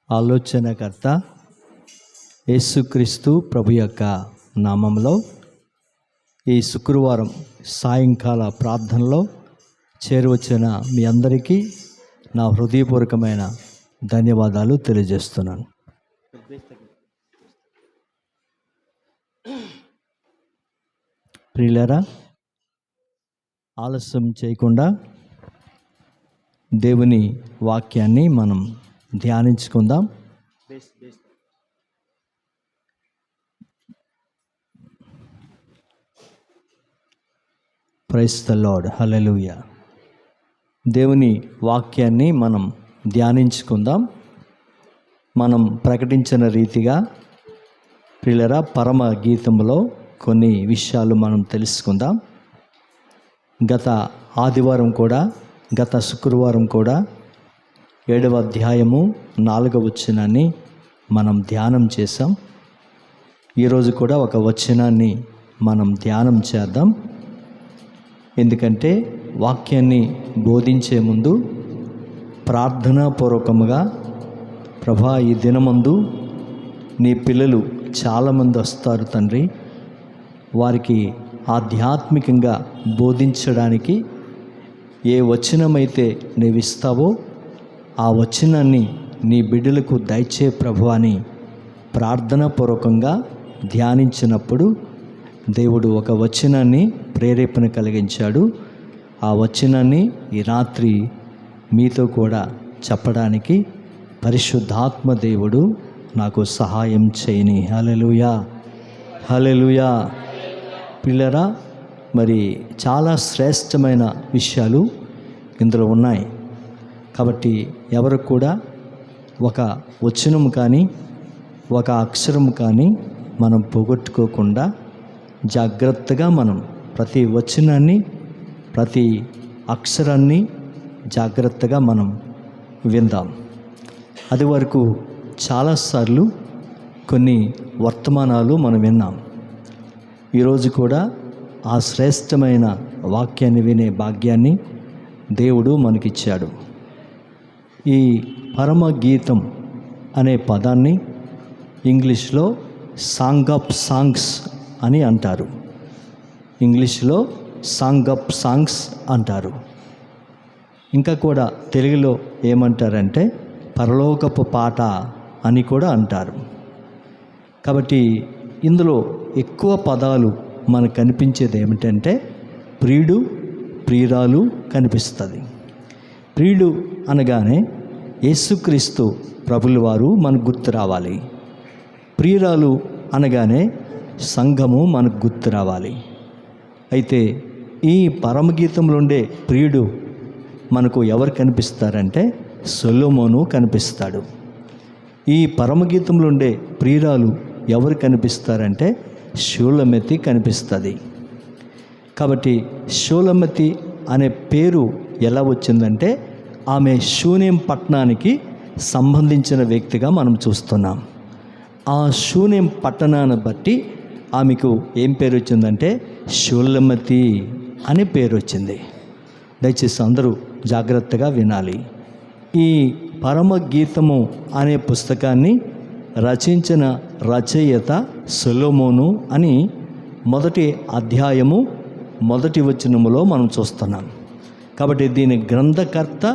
ఆలోచనకర్త యేసుక్రీస్తు ప్రభు యొక్క నామంలో ఈ శుక్రవారం సాయంకాల ప్రార్థనలో చేరువచ్చిన మీ అందరికీ నా హృదయపూర్వకమైన ధన్యవాదాలు తెలియజేస్తున్నాను. ప్రియులారా, ఆలస్యం చేయకుండా దేవుని వాక్యాన్ని మనం ధ్యానించుకుందాం. ప్రైజ్ ద లార్డ్, హల్లెలూయా. దేవుని వాక్యాన్ని మనం ధ్యానించుకుందాం. మనం ప్రకటించిన రీతిగా ప్రియులారా, పరమ గీతంలో కొన్ని విషయాలు మనం తెలుసుకుందాం. గత ఆదివారం కూడా, గత శుక్రవారం కూడా 7వ అధ్యాయము 4వ వచనాన్ని మనం ధ్యానం చేసాం. ఈరోజు కూడా ఒక వచనాన్ని మనం ధ్యానం చేద్దాం. ఎందుకంటే వాక్యాన్ని బోధించే ముందు ప్రార్థనాపూర్వకముగా, ప్రభా, ఈ దినమందు నీ పిల్లలు చాలామంది వస్తారు తండ్రి, వారికి ఆధ్యాత్మికంగా బోధించడానికి ఏ వచనమైతే నీవు ఇస్తావో ఆ వచనాన్ని నీ బిడ్డలకు దయచే ప్రభు అని ప్రార్థనాపూర్వకంగా ధ్యానించినప్పుడు దేవుడు ఒక వచనాన్ని ప్రేరేపణ కలిగించాడు. ఆ వచనాన్ని ఈ రాత్రి మీతో కూడా చెప్పడానికి పరిశుద్ధాత్మ దేవుడు నాకు సహాయం చేయని. హల్లెలూయా, హల్లెలూయా. పిల్లరా, మరి చాలా శ్రేష్టమైన విషయాలు ఇందులో ఉన్నాయి. కాబట్టి ఎవరు కూడా ఒక వచనం కానీ ఒక అక్షరం కానీ మనం పోగొట్టుకోకుండా జాగ్రత్తగా మనం ప్రతి వచనాన్ని, ప్రతి అక్షరాన్ని జాగ్రత్తగా మనం విందాం. అది వరకు చాలాసార్లు కొన్ని వర్తమానాలు మనం విన్నాం. ఈరోజు కూడా ఆ శ్రేష్టమైన వాక్యాన్ని వినే భాగ్యాన్ని దేవుడు మనకిచ్చాడు. ఈ పరమ గీతం అనే పదాన్ని ఇంగ్లీష్లో సాంగ్ ఆఫ్ సాంగ్స్ అని అంటారు. ఇంగ్లీష్లో సాంగ్ ఆఫ్ సాంగ్స్ అంటారు. ఇంకా కూడా తెలుగులో ఏమంటారంటే పరలోకపు పాట అని కూడా అంటారు. కాబట్టి ఇందులో ఎక్కువ పదాలు మనకు కనిపించేది ఏమిటంటే ప్రియుడు, ప్రియురాలు కనిపిస్తుంది. ప్రియుడు అనగానే యేసుక్రీస్తు ప్రభుల వారు మనకు గుర్తు రావాలి. ప్రియురాలు అనగానే సంఘము మనకు గుర్తు రావాలి. అయితే ఈ పరమగీతంలో ఉండే ప్రియుడు మనకు ఎవరు కనిపిస్తారంటే సొలొమోను కనిపిస్తాడు. ఈ పరమగీతంలో ఉండే ప్రియురాలు ఎవరు కనిపిస్తారంటే షూలమెతి కనిపిస్తుంది. కాబట్టి షూలమెతి అనే పేరు ఎలా వచ్చిందంటే ఆమె షూనేం పట్టణానికి సంబంధించిన వ్యక్తిగా మనం చూస్తున్నాం. ఆ షూనేం పట్టణాన్ని బట్టి ఆమెకు ఏం పేరు వచ్చిందంటే షూలమెతి అనే పేరు వచ్చింది. దయచేసి అందరూ జాగ్రత్తగా వినాలి. ఈ పరమ గీతము అనే పుస్తకాన్ని రచించిన రచయిత సొలొమోను అని మొదటి అధ్యాయము 1వ వచనములో మనం చూస్తున్నాం. కాబట్టి దీని గ్రంథకర్త,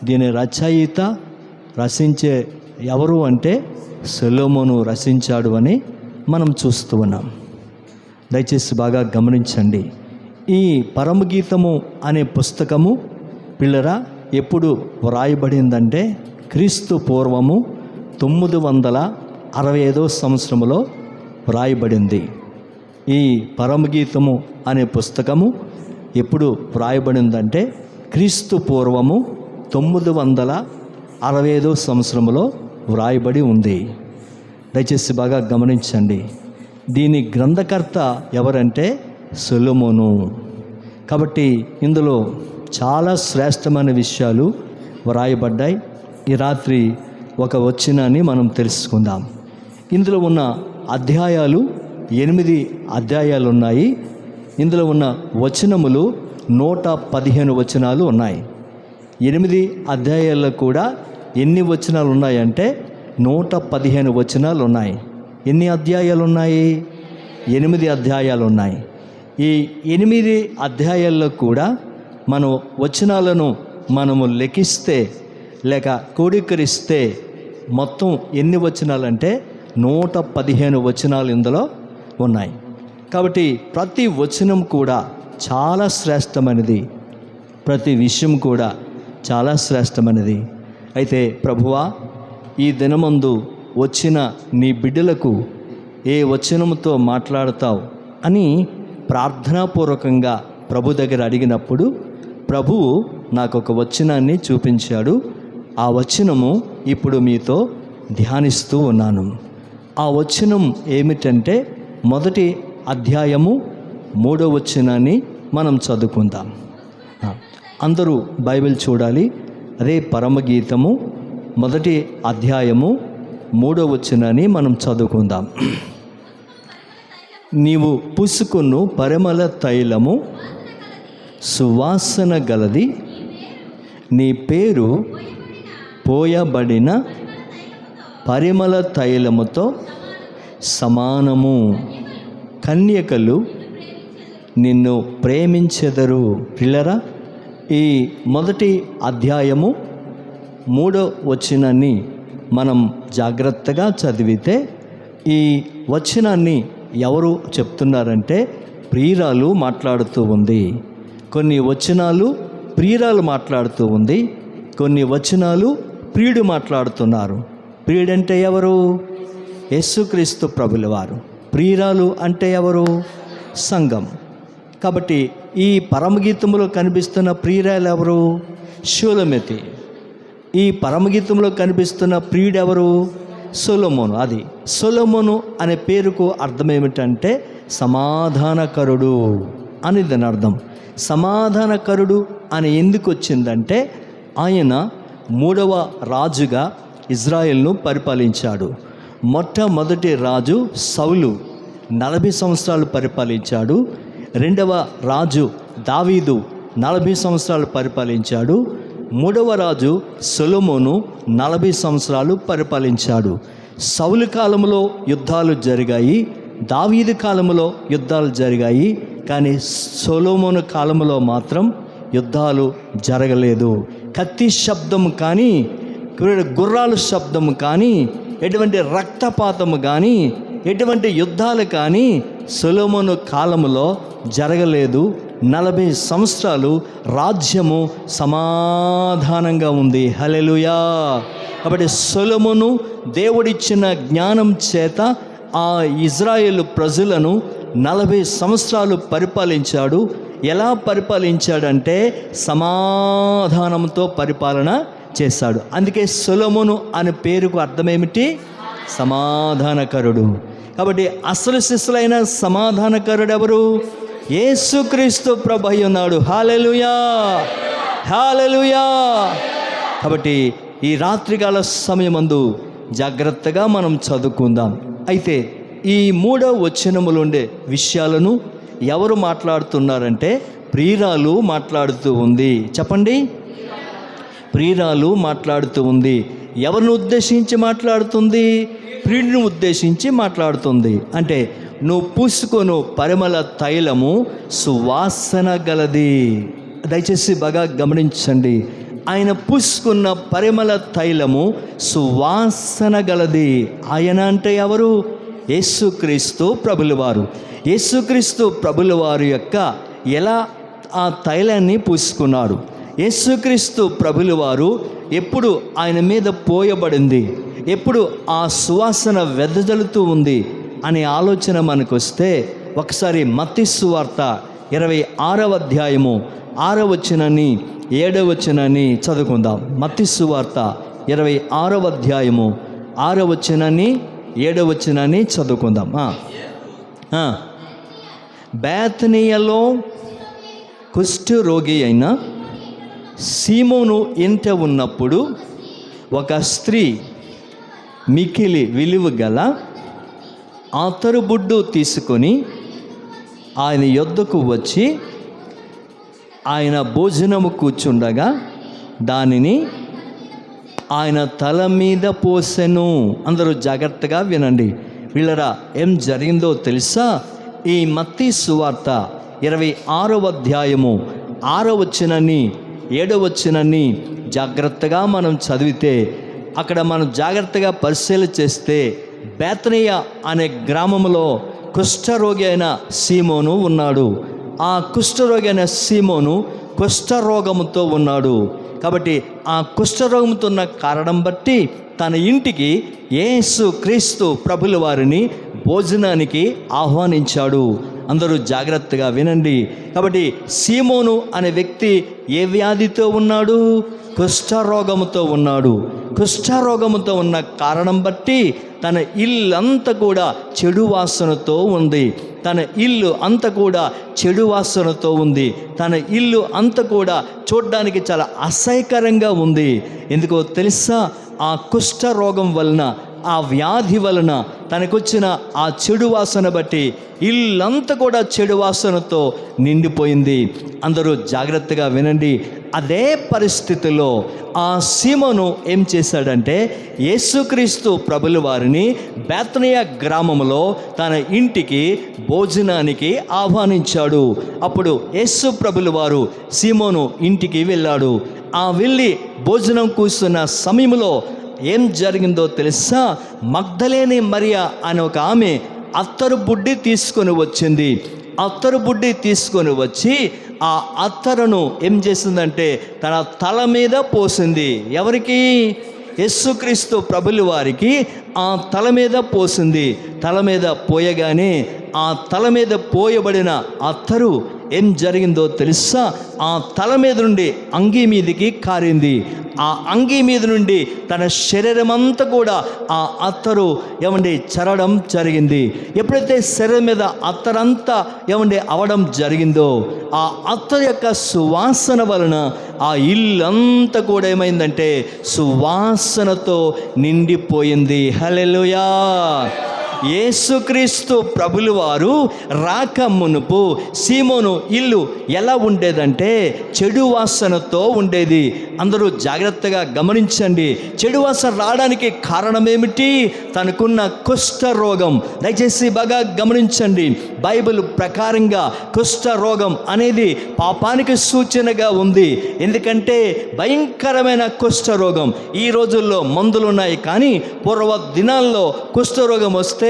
దీని రచయిత, రచించే ఎవరు అంటే సొలొమోను రచించాడు అని మనం చూస్తూ ఉన్నాం. దయచేసి బాగా గమనించండి. ఈ పరమగీతము అనే పుస్తకము పిల్లరా ఎప్పుడు వ్రాయబడిందంటే క్రీస్తు పూర్వము 965వ సంవత్సరంలో వ్రాయబడింది. ఈ పరమగీతము అనే పుస్తకము ఎప్పుడు వ్రాయబడిందంటే క్రీస్తు పూర్వము 965వ సంవత్సరంలో వ్రాయబడి ఉంది. దయచేసి బాగా గమనించండి. దీని గ్రంథకర్త ఎవరంటే సొలొమోను. కాబట్టి ఇందులో చాలా శ్రేష్టమైన విషయాలు వ్రాయబడ్డాయి. ఈ రాత్రి ఒక వచనాన్ని మనం తెలుసుకుందాం. ఇందులో ఉన్న అధ్యాయాలు 8 అధ్యాయాలు ఉన్నాయి. ఇందులో ఉన్న వచనములు 115 వచనాలు ఉన్నాయి. 8 అధ్యాయాల్లో కూడా ఎన్ని వచనాలు ఉన్నాయంటే 115 వచనాలు ఉన్నాయి. ఎన్ని అధ్యాయాలు ఉన్నాయి? 8 అధ్యాయాలు ఉన్నాయి. ఈ 8 అధ్యాయాల్లో కూడా మనం వచనాలను మనము లెక్కిస్తే లేక క్రోడీకరిస్తే మొత్తం ఎన్ని వచనాలు అంటే 115 వచనాలు ఇందులో ఉన్నాయి. కాబట్టి ప్రతి వచనం కూడా చాలా శ్రేష్టమైనది, ప్రతి విషయం కూడా చాలా శ్రేష్టమైనది. అయితే ప్రభువా, ఈ దినమందు వచ్చిన నీ బిడ్డలకు ఏ వచనముతో మాట్లాడతావు అని ప్రార్థనాపూర్వకంగా ప్రభు దగ్గర అడిగినప్పుడు ప్రభువు నాకు ఒక వచనాన్ని చూపించాడు. ఆ వచనము ఇప్పుడు మీతో ధ్యానిస్తూ ఉన్నాను. ఆ వచనం ఏమిటంటే మొదటి అధ్యాయము 3వ వచనాన్ని మనం చదువుకుందాం. అందరూ బైబిల్ చూడాలి. అదే పరమగీతము మొదటి అధ్యాయము 3వ వచనాన్ని మనం చదువుకుందాం. నీవు పుసుకును పరిమళ తైలము సువాసన గలది, నీ పేరు పోయబడిన పరిమళ తైలముతో సమానము, కన్యకలు నిన్ను ప్రేమించెదరు. పిల్లరా, ఈ మొదటి అధ్యాయము 3వ వచనాన్ని మనం జాగ్రత్తగా చదివితే ఈ వచనాన్ని ఎవరు చెప్తున్నారంటే ప్రియురాలు మాట్లాడుతూ ఉంది. కొన్ని వచనాలు ప్రియురాలు మాట్లాడుతూ ఉంది, కొన్ని వచనాలు ప్రియుడు మాట్లాడుతున్నారు. ప్రియుడంటే ఎవరు? యేసుక్రీస్తు ప్రభుల వారు. ప్రియురాలు అంటే ఎవరు? సంఘం. కాబట్టి ఈ పరమగీతంలో కనిపిస్తున్న ప్రియురాలు ఎవరు? షూలమెతి. ఈ పరమగీతంలో కనిపిస్తున్న ప్రియుడు ఎవరు? సొలొమోను. అది సొలొమోను అనే పేరుకు అర్థం ఏమిటంటే సమాధానకరుడు అని దాని అర్థం. సమాధానకరుడు అని ఎందుకు వచ్చిందంటే ఆయన 3వ రాజుగా ఇజ్రాయెల్ను పరిపాలించాడు. మొట్టమొదటి రాజు సౌలు 40 సంవత్సరాలు పరిపాలించాడు. 2వ రాజు దావీదు 40 సంవత్సరాలు పరిపాలించాడు. 3వ రాజు సొలొమోను 40 సంవత్సరాలు పరిపాలించాడు. సౌలు కాలంలో యుద్ధాలు జరిగాయి, దావీదు కాలంలో యుద్ధాలు జరిగాయి, కానీ సొలొమోను కాలంలో మాత్రం యుద్ధాలు జరగలేదు. కత్తి శబ్దం కానీ, గుర్రాల శబ్దం కానీ, ఎటువంటి రక్తపాతము కానీ, ఎటువంటి యుద్ధాలు కానీ సొలొమోను కాలంలో జరగలేదు. 40 సంవత్సరాలు రాజ్యము సమాధానంగా ఉంది. హల్లెలూయా. కాబట్టి సొలొమోను దేవుడిచ్చిన జ్ఞానం చేత ఆ ఇజ్రాయేలు ప్రజలను 40 సంవత్సరాలు పరిపాలించాడు. ఎలా పరిపాలించాడంటే సమాధానంతో పరిపాలన చేశాడు. అందుకే సొలొమోను అనే పేరుకు అర్థమేమిటి? సమాధానకరుడు. కాబట్టి అసలు శిష్యులైన సమాధానకరుడు ఎవరు? యేసుక్రీస్తు ప్రభు అయి ఉన్నాడు. హల్లెలూయా, హల్లెలూయా. కాబట్టి ఈ రాత్రికాల సమయమందు జాగ్రత్తగా మనం చదువుకుందాం. అయితే ఈ 3వ వచనములో ఉండే విషయాలను ఎవరు మాట్లాడుతున్నారంటే ప్రియురాలు మాట్లాడుతూ ఉంది. చెప్పండి, ప్రియురాలు మాట్లాడుతూ ఉంది. ఎవరిని ఉద్దేశించి మాట్లాడుతుంది? ప్రియుడిని ఉద్దేశించి మాట్లాడుతుంది. అంటే నువ్వు పూసుకొను పరిమళ తైలము సువాసన గలది. దయచేసి బాగా గమనించండి. ఆయన పూసుకున్న పరిమళ తైలము సువాసన గలది. ఆయన అంటే ఎవరు? యేసుక్రీస్తు ప్రభుల వారు. యేసుక్రీస్తు ప్రభుల వారి యొక్క ఎలా ఆ తైలాన్ని పూసుకున్నాడు? యేసుక్రీస్తు ప్రభుల వారు ఎప్పుడు ఆయన మీద పోయబడింది, ఎప్పుడు ఆ సువాసన వెదజల్లుతూ ఉంది అనే ఆలోచన మనకు వస్తే ఒకసారి మత్తయి సువార్త 26వ అధ్యాయము 6వ వచనాన్ని 7వ వచనాన్ని చదువుకుందాం. మత్తయి సువార్త 26వ అధ్యాయము 6వ వచనాన్ని 7వ వచనాన్ని చదువుకుందాం. బేతనీయలో కుష్ఠరోగి అయిన సీమోను ఇంట ఉన్నప్పుడు ఒక స్త్రీ మికిలి విలువ గల అతరుబుడ్డు తీసుకొని ఆయన యొద్దకు వచ్చి ఆయన భోజనము కూర్చుండగా దానిని ఆయన తల మీద పోసెను. అందరూ జాగ్రత్తగా వినండి. వీళ్ళరా, ఏం జరిగిందో తెలుసా? ఈ మత్తయి సువార్త 26వ అధ్యాయము 6వ వచనాన్ని 7వ వచనాన్ని జాగ్రత్తగా మనం చదివితే, అక్కడ మనం జాగ్రత్తగా పరిశీలన చేస్తే, బేతనీయ అనే గ్రామంలో కుష్ఠరోగి అయిన సీమోను ఉన్నాడు. ఆ కుష్ఠరోగి అయిన సీమోను కుష్ఠరోగముతో ఉన్నాడు. కాబట్టి ఆ కుష్ఠరోగంతో ఉన్న కారణం బట్టి తన ఇంటికి యేసు క్రీస్తు ప్రభుల వారిని భోజనానికి ఆహ్వానించాడు. అందరూ జాగ్రత్తగా వినండి. కాబట్టి సీమోను అనే వ్యక్తి ఏ వ్యాధితో ఉన్నాడు? కుష్ఠరోగముతో ఉన్నాడు. కుష్ఠరోగముతో ఉన్న కారణం బట్టి తన ఇల్లంతా కూడా చెడు వాసనతో ఉంది. తన ఇల్లు అంతా కూడా చెడు వాసనతో ఉంది. తన ఇల్లు అంతా కూడా చూడడానికి చాలా అసహ్యకరంగా ఉంది. ఎందుకో తెలుసా? ఆ కుష్ఠరోగం వలన, ఆ వ్యాధి వలన తనకొచ్చిన ఆ చెడు వాసన బట్టి ఇల్లంతా కూడా చెడు వాసనతో నిండిపోయింది. అందరూ జాగ్రత్తగా వినండి. అదే పరిస్థితిలో ఆ సీమోను ఏం చేశాడంటే, యేసుక్రీస్తు ప్రభుల వారిని బేతనీయ గ్రామంలో తన ఇంటికి భోజనానికి ఆహ్వానించాడు. అప్పుడు యేసు ప్రభుల వారు సీమోను ఇంటికి వెళ్ళాడు. ఆ వెళ్ళి భోజనం కూర్చున్న సమయంలో ఏం జరిగిందో తెలుసా? మగ్దలేని మరియా అనే ఒక ఆమె అత్తరు బుడ్డి తీసుకొని వచ్చింది. అత్తరు బుడ్డి తీసుకొని వచ్చి ఆ అత్తరును ఏం చేసిందంటే తన తల మీద పోసింది. ఎవరికి? యేసుక్రీస్తు ప్రభుల వారికి ఆ తల మీద పోసింది. తల మీద పోయగానే ఆ తల మీద పోయబడిన అత్తరు ఏం జరిగిందో తెలుసా? ఆ తల మీద నుండి అంగీ మీదికి కారింది. ఆ అంగీ మీద నుండి తన శరీరం అంతా కూడా ఆ అత్తరు చరడం జరిగింది. ఎప్పుడైతే శరీరం మీద అత్తరంతా అవడం జరిగిందో, ఆ అత్తరు యొక్క సువాసన వలన ఆ ఇల్లంతా కూడా ఏమైందంటే సువాసనతో నిండిపోయింది. హల్లెలూయా! యేసుక్రీస్తు ప్రభులు వారు రాక మునుపు సీమోను ఇల్లు ఎలా ఉండేదంటే చెడు వాసనతో ఉండేది. అందరూ జాగ్రత్తగా గమనించండి. చెడు వాసన రావడానికి కారణం ఏమిటి? తనకున్న కుష్ఠరోగం. దయచేసి బాగా గమనించండి. బైబిల్ ప్రకారంగా కుష్ఠరోగం అనేది పాపానికి సూచనగా ఉంది. ఎందుకంటే భయంకరమైన కుష్ఠరోగం. ఈ రోజుల్లో మందులు ఉన్నాయి, కానీ పూర్వ దినాల్లో కుష్ఠరోగం వస్తే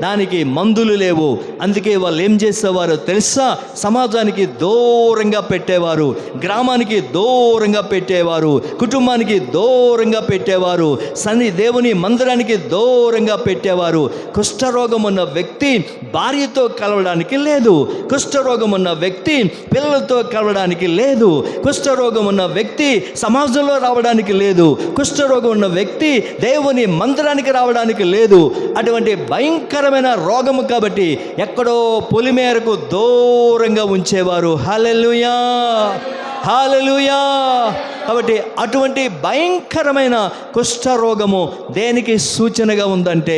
దానికి మందులు లేవు. అందుకే వాళ్ళు ఏం చేసేవారో తెలుసా? సమాజానికి దూరంగా పెట్టేవారు, గ్రామానికి దూరంగా పెట్టేవారు, కుటుంబానికి దూరంగా పెట్టేవారు, దేవుని మందిరానికి దూరంగా పెట్టేవారు. కుష్ఠరోగం ఉన్న వ్యక్తి భార్యతో కలవడానికి లేదు. కుష్ఠరోగం ఉన్న వ్యక్తి పిల్లలతో కలవడానికి లేదు. కుష్ఠరోగం ఉన్న వ్యక్తి సమాజంలో రావడానికి లేదు. కుష్ఠరోగం ఉన్న వ్యక్తి దేవుని మందిరానికి రావడానికి లేదు. అటువంటి భయంకరమైన రోగము కాబట్టి ఎక్కడో పొలిమేరకు దూరంగా ఉంచేవారు. హల్లెలూయా! హల్లెలూయా! కాబట్టి అటువంటి భయంకరమైన కుష్ఠరోగము దేనికి సూచనగా ఉందంటే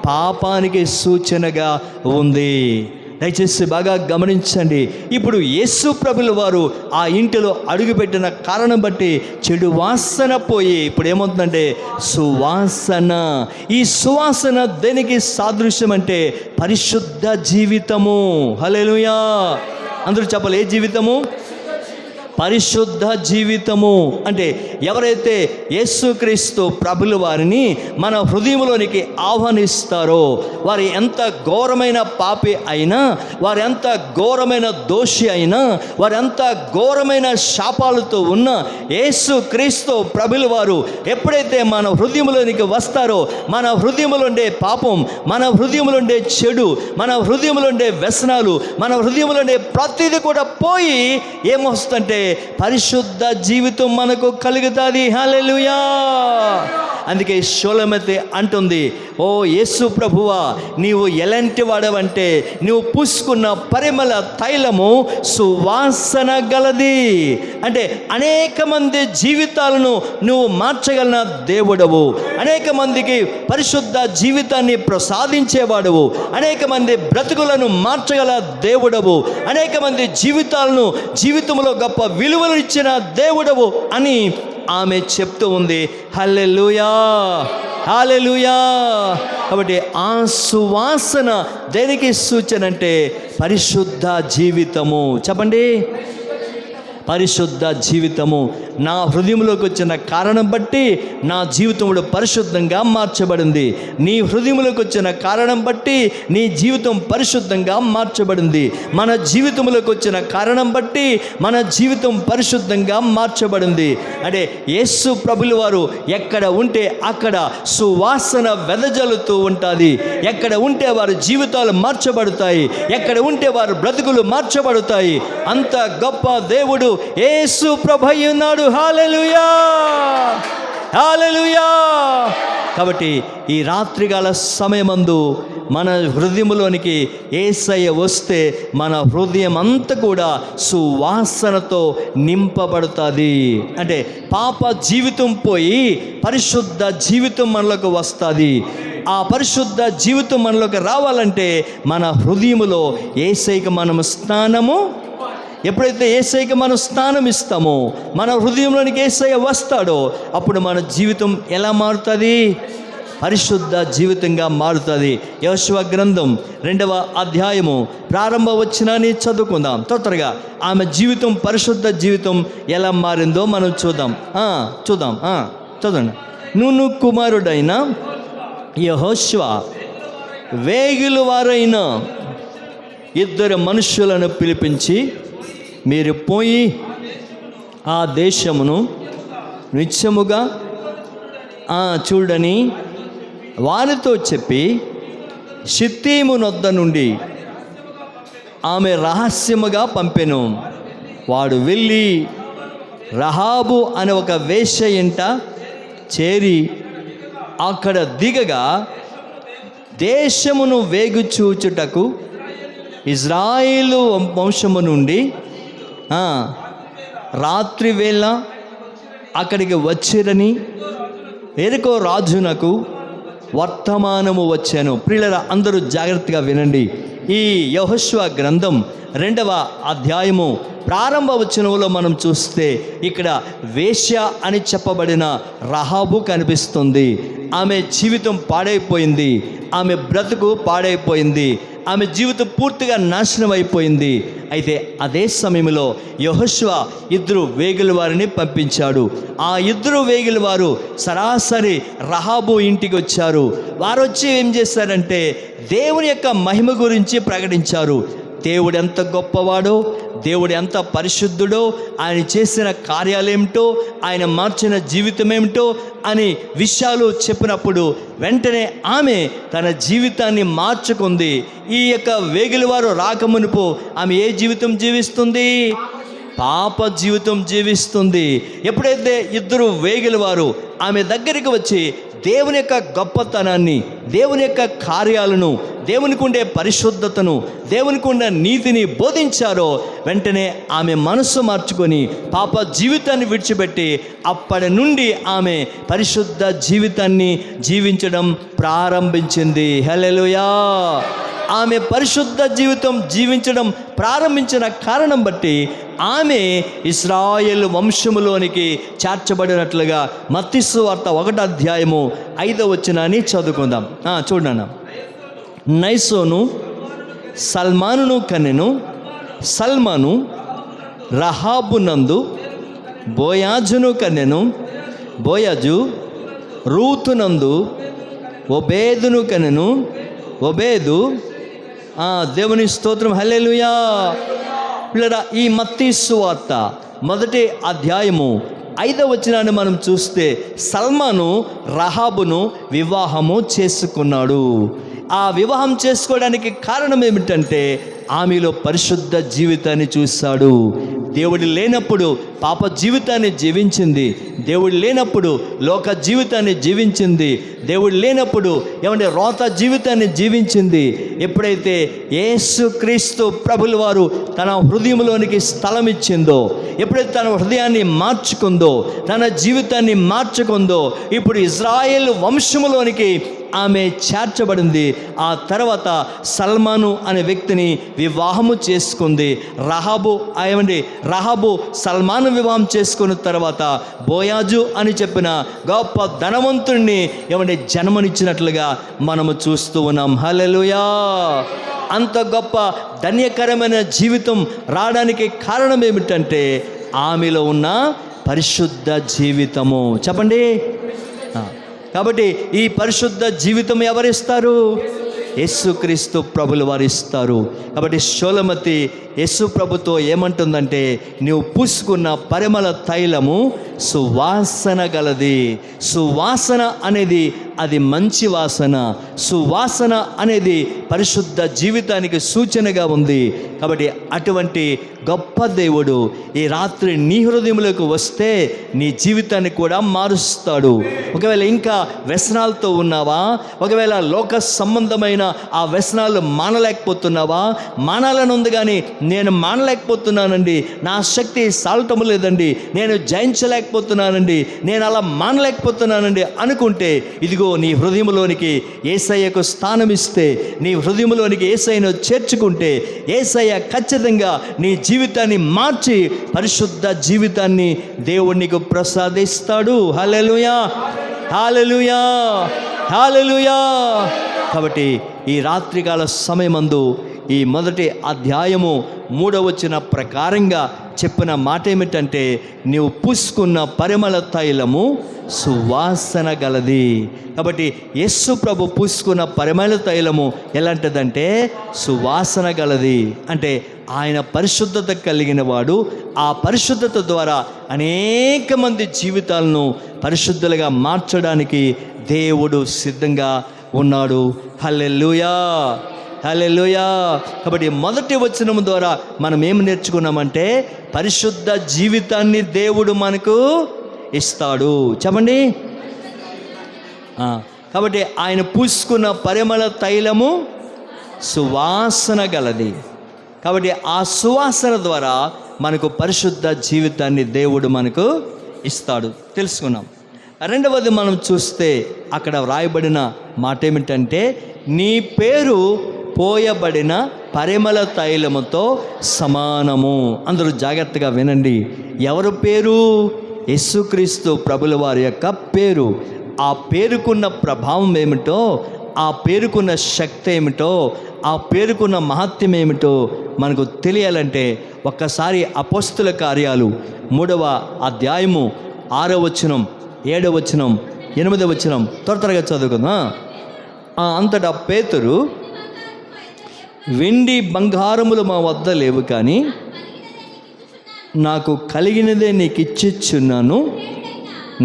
పాపానికి సూచనగా ఉంది. దయచేసి బాగా గమనించండి. ఇప్పుడు యేసు ప్రభుల వారు ఆ ఇంటిలో అడుగుపెట్టిన కారణం బట్టి చెడు వాసన పోయి ఇప్పుడు ఏమవుతుందంటే సువాసన. ఈ సువాసన దేనికి సాదృశ్యం అంటే పరిశుద్ధ జీవితము. హల్లెలూయా! అందరూ చెప్పాలి, ఏ జీవితము? పరిశుద్ధ జీవితము. అంటే ఎవరైతే యేసుక్రీస్తు ప్రభుల వారిని మన హృదయంలోనికి ఆహ్వానిస్తారో, వారు ఎంత ఘోరమైన పాపి అయినా, వారు ఎంత ఘోరమైన దోషి అయినా, వారు ఎంత ఘోరమైన శాపాలతో ఉన్న యేసుక్రీస్తు ప్రభుల వారు ఎప్పుడైతే మన హృదయంలోనికి వస్తారో, మన హృదయంలో ఉండే పాపం, మన హృదయంలో ఉండే చెడు, మన హృదయంలో ఉండే వ్యసనాలు, మన హృదయంలో ఉండే ప్రతిదీ కూడా పోయి ఏమొస్తుందంటే పరిశుద్ధ జీవితం మనకు కలుగుతుంది. హల్లెలూయా! అందుకే షోలమతి అంటుంది, ఓ యేసు ప్రభువా, నీవు ఎలాంటి వాడవంటే నువ్వు పూసుకున్న పరిమళ తైలము సువాసన గలది. అంటే అనేక మంది జీవితాలను నువ్వు మార్చగలన దేవుడవు, అనేక మందికి పరిశుద్ధ జీవితాన్ని ప్రసాదించేవాడవు, అనేక మంది బ్రతుకులను మార్చగల దేవుడవు, అనేక మంది జీవితాలను జీవితంలో గొప్ప విలువలు ఇచ్చిన దేవుడవు అని ఆమె చెప్తూ ఉంది. హల్లెలూయా, హల్లెలూయా. కాబట్టి ఆ సువాసన దేనికి సూచన అంటే పరిశుద్ధ జీవితము. చెప్పండి, పరిశుద్ధ జీవితము. నా హృదయంలోకి వచ్చిన కారణం బట్టి నా జీవితంలో పరిశుద్ధంగా మార్చబడింది. నీ హృదయంలోకి వచ్చిన కారణం బట్టి నీ జీవితం పరిశుద్ధంగా మార్చబడింది. మన జీవితంలోకి వచ్చిన కారణం బట్టి మన జీవితం పరిశుద్ధంగా మార్చబడింది. అంటే యేసు ప్రభుల వారు ఎక్కడ ఉంటే అక్కడ సువాసన వెదజల్లుతూ ఉంటుంది. ఎక్కడ ఉంటే వారి జీవితాలు మార్చబడతాయి, ఎక్కడ ఉంటే వారి బ్రతుకులు మార్చబడతాయి. అంత గొప్ప దేవుడు యేసు ప్రభువు ఉన్నాడు. హల్లెలూయా, హల్లెలూయా. కాబట్టి ఈ రాత్రికాల సమయమందు మన హృదయంలోనికి యేసయ్య వస్తే మన హృదయం అంతా కూడా సువాసనతో నింపబడుతుంది. అంటే పాప జీవితం పోయి పరిశుద్ధ జీవితం మనలోకి వస్తుంది. ఆ పరిశుద్ధ జీవితం మనలోకి రావాలంటే మన హృదయములో యేసయ్యకి మనం స్నానము, ఎప్పుడైతే యేసయ్యకి మనం స్థానం ఇస్తామో, మన హృదయంలోనికి యేసయ్య వస్తాడో, అప్పుడు మన జీవితం ఎలా మారుతుంది? పరిశుద్ధ జీవితంగా మారుతుంది. యెహోషువ గ్రంథం 2వ అధ్యాయము ప్రారంభ వచనాన్ని చదువుకుందాం త్వరగా. ఆమె జీవితం, పరిశుద్ధ జీవితం ఎలా మారిందో మనం చూద్దాం. చదవండి. నూను కుమారుడైన యెహోషువ వేగుల వారైన 2 మనుషులను పిలిపించి, మీరు పోయి ఆ దేశమును నిత్యముగా చూడని వారితో చెప్పి, షిత్తీము నొద్ద నుండి ఆమె రహస్యముగా పంపెను. వాడు వెళ్ళి రహాబు అనే ఒక వేశ్య ఇంట చేరి అక్కడ దిగగా, దేశమును వేగు చూచుటకు ఇజ్రాయేలు వంశము నుండి రాత్రి వేళ అక్కడికి వచ్చిరని ఎరికో రాజునకు వర్తమానము వచ్చాను. ప్రియులారా, అందరూ జాగ్రత్తగా వినండి. ఈ యెహోషువ గ్రంథం 2వ అధ్యాయము ప్రారంభ వచనంలో మనం చూస్తే ఇక్కడ వేశ్య అని చెప్పబడిన రహాబు కనిపిస్తుంది. ఆమె జీవితం పాడైపోయింది, ఆమె బ్రతుకు పాడైపోయింది, ఆమె జీవితం పూర్తిగా నాశనం అయిపోయింది. అయితే అదే సమయంలో యెహోషువ 2 వేగుల వారిని పంపించాడు. ఆ 2 వేగుల వారు సరాసరి రహాబు ఇంటికి వచ్చారు. వారు వచ్చి ఏం చేశారంటే దేవుని యొక్క మహిమ గురించి ప్రకటించారు. దేవుడు ఎంత గొప్పవాడో, దేవుడు ఎంత పరిశుద్ధుడో, ఆయన చేసిన కార్యాలేమిటో, ఆయన మార్చిన జీవితం ఏమిటో అని విషయాలు చెప్పినప్పుడు వెంటనే ఆమె తన జీవితాన్ని మార్చుకుంది. ఈ యొక్క వేగులవారు రాకమునుపు ఆమె ఏ జీవితం జీవిస్తుంది? పాప జీవితం జీవిస్తుంది. ఎప్పుడైతే 2 వేగులవారు ఆమె దగ్గరికి వచ్చి దేవుని యొక్క గొప్పతనాన్ని, దేవుని యొక్క కార్యాలను, దేవునికి ఉండే పరిశుద్ధతను, దేవునికి ఉండే నీతిని బోధించారో, వెంటనే ఆమె మనస్సు మార్చుకొని పాప జీవితాన్ని విడిచిపెట్టి అప్పటి నుండి ఆమె పరిశుద్ధ జీవితాన్ని జీవించడం ప్రారంభించింది. హల్లెలూయా. ఆమె పరిశుద్ధ జీవితం జీవించడం ప్రారంభించిన కారణం బట్టి ఆమె ఇశ్రాయేలు వంశములోనికి చేర్చబడినట్లుగా మత్తయి సువార్త 1వ అధ్యాయము 5వ వచనాన్ని చదువుకుందాం. చూడండి. నైసోను సల్మానును కనెను. సల్మాను రహాబు నందు బోయాజును కనెను. బోయాజు రూతునందు ఒబేదును కనెను. ఒబేదు దేవుని స్తోత్రం, హల్లెలూయా. పిల్లరా, ఈ మత్తయి సువార్త 1వ అధ్యాయము 5వ వచనాన్ని మనం చూస్తే సల్మాను రహాబును వివాహము చేసుకున్నాడు. ఆ వివాహం చేసుకోవడానికి కారణం ఏమిటంటే ఆమెలో పరిశుద్ధ జీవితాన్ని చూశాడు. దేవుడు లేనప్పుడు పాప జీవితాన్ని జీవించింది, దేవుడు లేనప్పుడు లోక జీవితాన్ని జీవించింది, దేవుడు లేనప్పుడు ఏమంటే రోత జీవితాన్ని జీవించింది. ఎప్పుడైతే యేసుక్రీస్తు ప్రభుల వారు తన హృదయంలోనికి స్థలం ఇచ్చిందో, ఎప్పుడైతే తన హృదయాన్ని మార్చుకుందో, తన జీవితాన్ని మార్చుకుందో, ఇప్పుడు ఇజ్రాయేల్ వంశములోనికి ఆమె చేర్చబడింది. ఆ తర్వాత సల్మాను అనే వ్యక్తిని వివాహము చేసుకుంది. రహాబు సల్మాను వివాహం చేసుకున్న తర్వాత బోయాజు అని చెప్పిన గొప్ప ధనవంతుడిని జన్మనిచ్చినట్లుగా మనము చూస్తూ ఉన్నాం. హల్లెలూయా. అంత గొప్ప ధన్యకరమైన జీవితం రావడానికి కారణం ఏమిటంటే ఆమెలో ఉన్న పరిశుద్ధ జీవితము. చెప్పండి. కాబట్టి ఈ పరిశుద్ధ జీవితం ఎవరిస్తారు? యేసుక్రీస్తు ప్రభులు వారు ఇస్తారు. కాబట్టి షోలమతి యేసు ప్రభుతో ఏమంటుందంటే, నీవు పూసుకున్న పరిమళ తైలము సువాసన గలది. సువాసన అనేది అది మంచి వాసన. సువాసన అనేది పరిశుద్ధ జీవితానికి సూచనగా ఉంది. కాబట్టి అటువంటి గొప్ప దేవుడు ఈ రాత్రి నీ హృదయంలోకి వస్తే నీ జీవితాన్ని కూడా మారుస్తాడు. ఒకవేళ ఇంకా వ్యసనాలతో ఉన్నావా? ఒకవేళ లోక సంబంధమైన ఆ వ్యసనాలు మానలేకపోతున్నావా? మానాలని ఉంది కానీ నేను మానలేకపోతున్నానండి, నా శక్తి సాల్టము లేదండి, నేను జయించలేకపోతున్నానండి, నేను అలా మానలేకపోతున్నానండి అనుకుంటే, ఇదిగో నీ హృదయంలోనికి యేసయ్యకు స్థానం ఇస్తే, నీ హృదయంలోనికి యేసయ్యను చేర్చుకుంటే, యేసయ్య ఖచ్చితంగా నీ జీవితాన్ని మార్చి పరిశుద్ధ జీవితాన్ని దేవుడు నీకు ప్రసాదిస్తాడు. హల్లెలూయా, హల్లెలూయా, హల్లెలూయా. కాబట్టి ఈ రాత్రికాల సమయమందు ఈ మొదటి అధ్యాయము 3వ వచనం ప్రకారంగా చెప్పిన మాట ఏమిటంటే, నీవు పూసుకున్న పరిమళ తైలము సువాసన గలది. కాబట్టి యేసు ప్రభు పూసుకున్న పరిమళ తైలము ఎలాంటిదంటే సువాసన గలది. అంటే ఆయన పరిశుద్ధత కలిగిన వాడు. ఆ పరిశుద్ధత ద్వారా అనేక మంది జీవితాలను పరిశుద్ధులుగా మార్చడానికి దేవుడు సిద్ధంగా ఉన్నాడు. హల్లెలూయా, హల్లెలూయా. కాబట్టి మొదటి వచనం ద్వారా మనం ఏం నేర్చుకున్నామంటే పరిశుద్ధ జీవితాన్ని దేవుడు మనకు ఇస్తాడు. చెప్పండి. కాబట్టి ఆయన పూసుకున్న పరిమళ తైలము సువాసన గలది. కాబట్టి ఆ సువాసన ద్వారా మనకు పరిశుద్ధ జీవితాన్ని దేవుడు మనకు ఇస్తాడు, తెలుసుకున్నాం. రెండవది మనం చూస్తే అక్కడ వ్రాయబడిన మాట ఏమిటంటే, నీ పేరు పోయబడిన పరిమళ తైలముతో సమానము. అందరూ జాగ్రత్తగా వినండి. ఎవరు పేరు? యేసుక్రీస్తు ప్రభుల వారి యొక్క పేరు. ఆ పేరుకున్న ప్రభావం ఏమిటో, ఆ పేరుకున్న శక్తి ఏమిటో, ఆ పేరుకున్న మహత్యం ఏమిటో మనకు తెలియాలంటే ఒక్కసారి అపోస్తుల కార్యాలు 3వ అధ్యాయము 6వ వచనం, 7వ వచనం, 8వ వచనం త్వరగా చదువుకుందాం. అంతటా పేతురు, వెండి బంగారములు మా వద్ద లేవు, కానీ నాకు కలిగినదే నీకు ఇచ్చిచ్చున్నాను.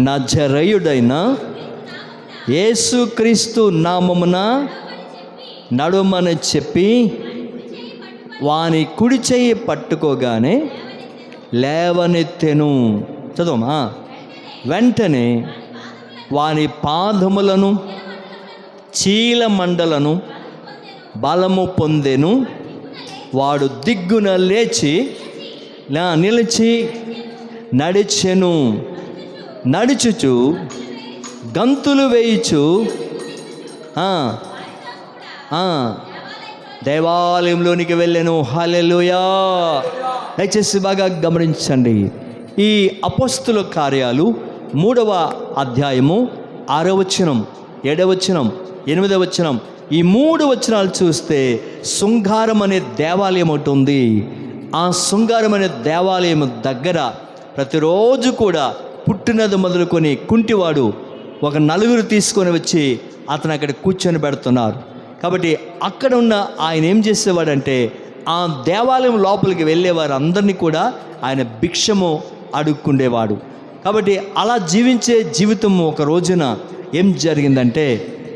నజరేయుడైన యేసుక్రీస్తు నామమున నడుమని చెప్పి వాని కుడి చెయ్యి పట్టుకోగానే లేవనెత్తెను. చదవమా. వెంటనే వాని పాదములను చీలమండలను బలము పొందెను. వాడు దిగ్గున లేచి నిలిచి నడిచెను. నడుచుచు గంతులు వేయుచు దేవాలయంలోనికి వెళ్ళెను. హల్లెలూయా. దయచేసి బాగా గమనించండి. ఈ అపోస్తుల కార్యాలు 3వ అధ్యాయము 6వ వచనం, 7వ వచనం, 8వ వచనం, ఈ 3 వచనాలు చూస్తే శృంగారం అనే దేవాలయం ఒకటి ఉంది. ఆ శృంగారం అనే దేవాలయం దగ్గర ప్రతిరోజు కూడా పుట్టినది మొదలుకొని కుంటివాడు ఒక 4 తీసుకొని వచ్చి అతను అక్కడ కూర్చొని పెడుతున్నారు. కాబట్టి అక్కడ ఉన్న ఆయన ఏం చేసేవాడంటే ఆ దేవాలయం లోపలికి వెళ్ళేవారు అందరినీ కూడా ఆయన భిక్షము అడుక్కుండేవాడు. కాబట్టి అలా జీవించే జీవితం ఒక రోజున ఏం జరిగిందంటే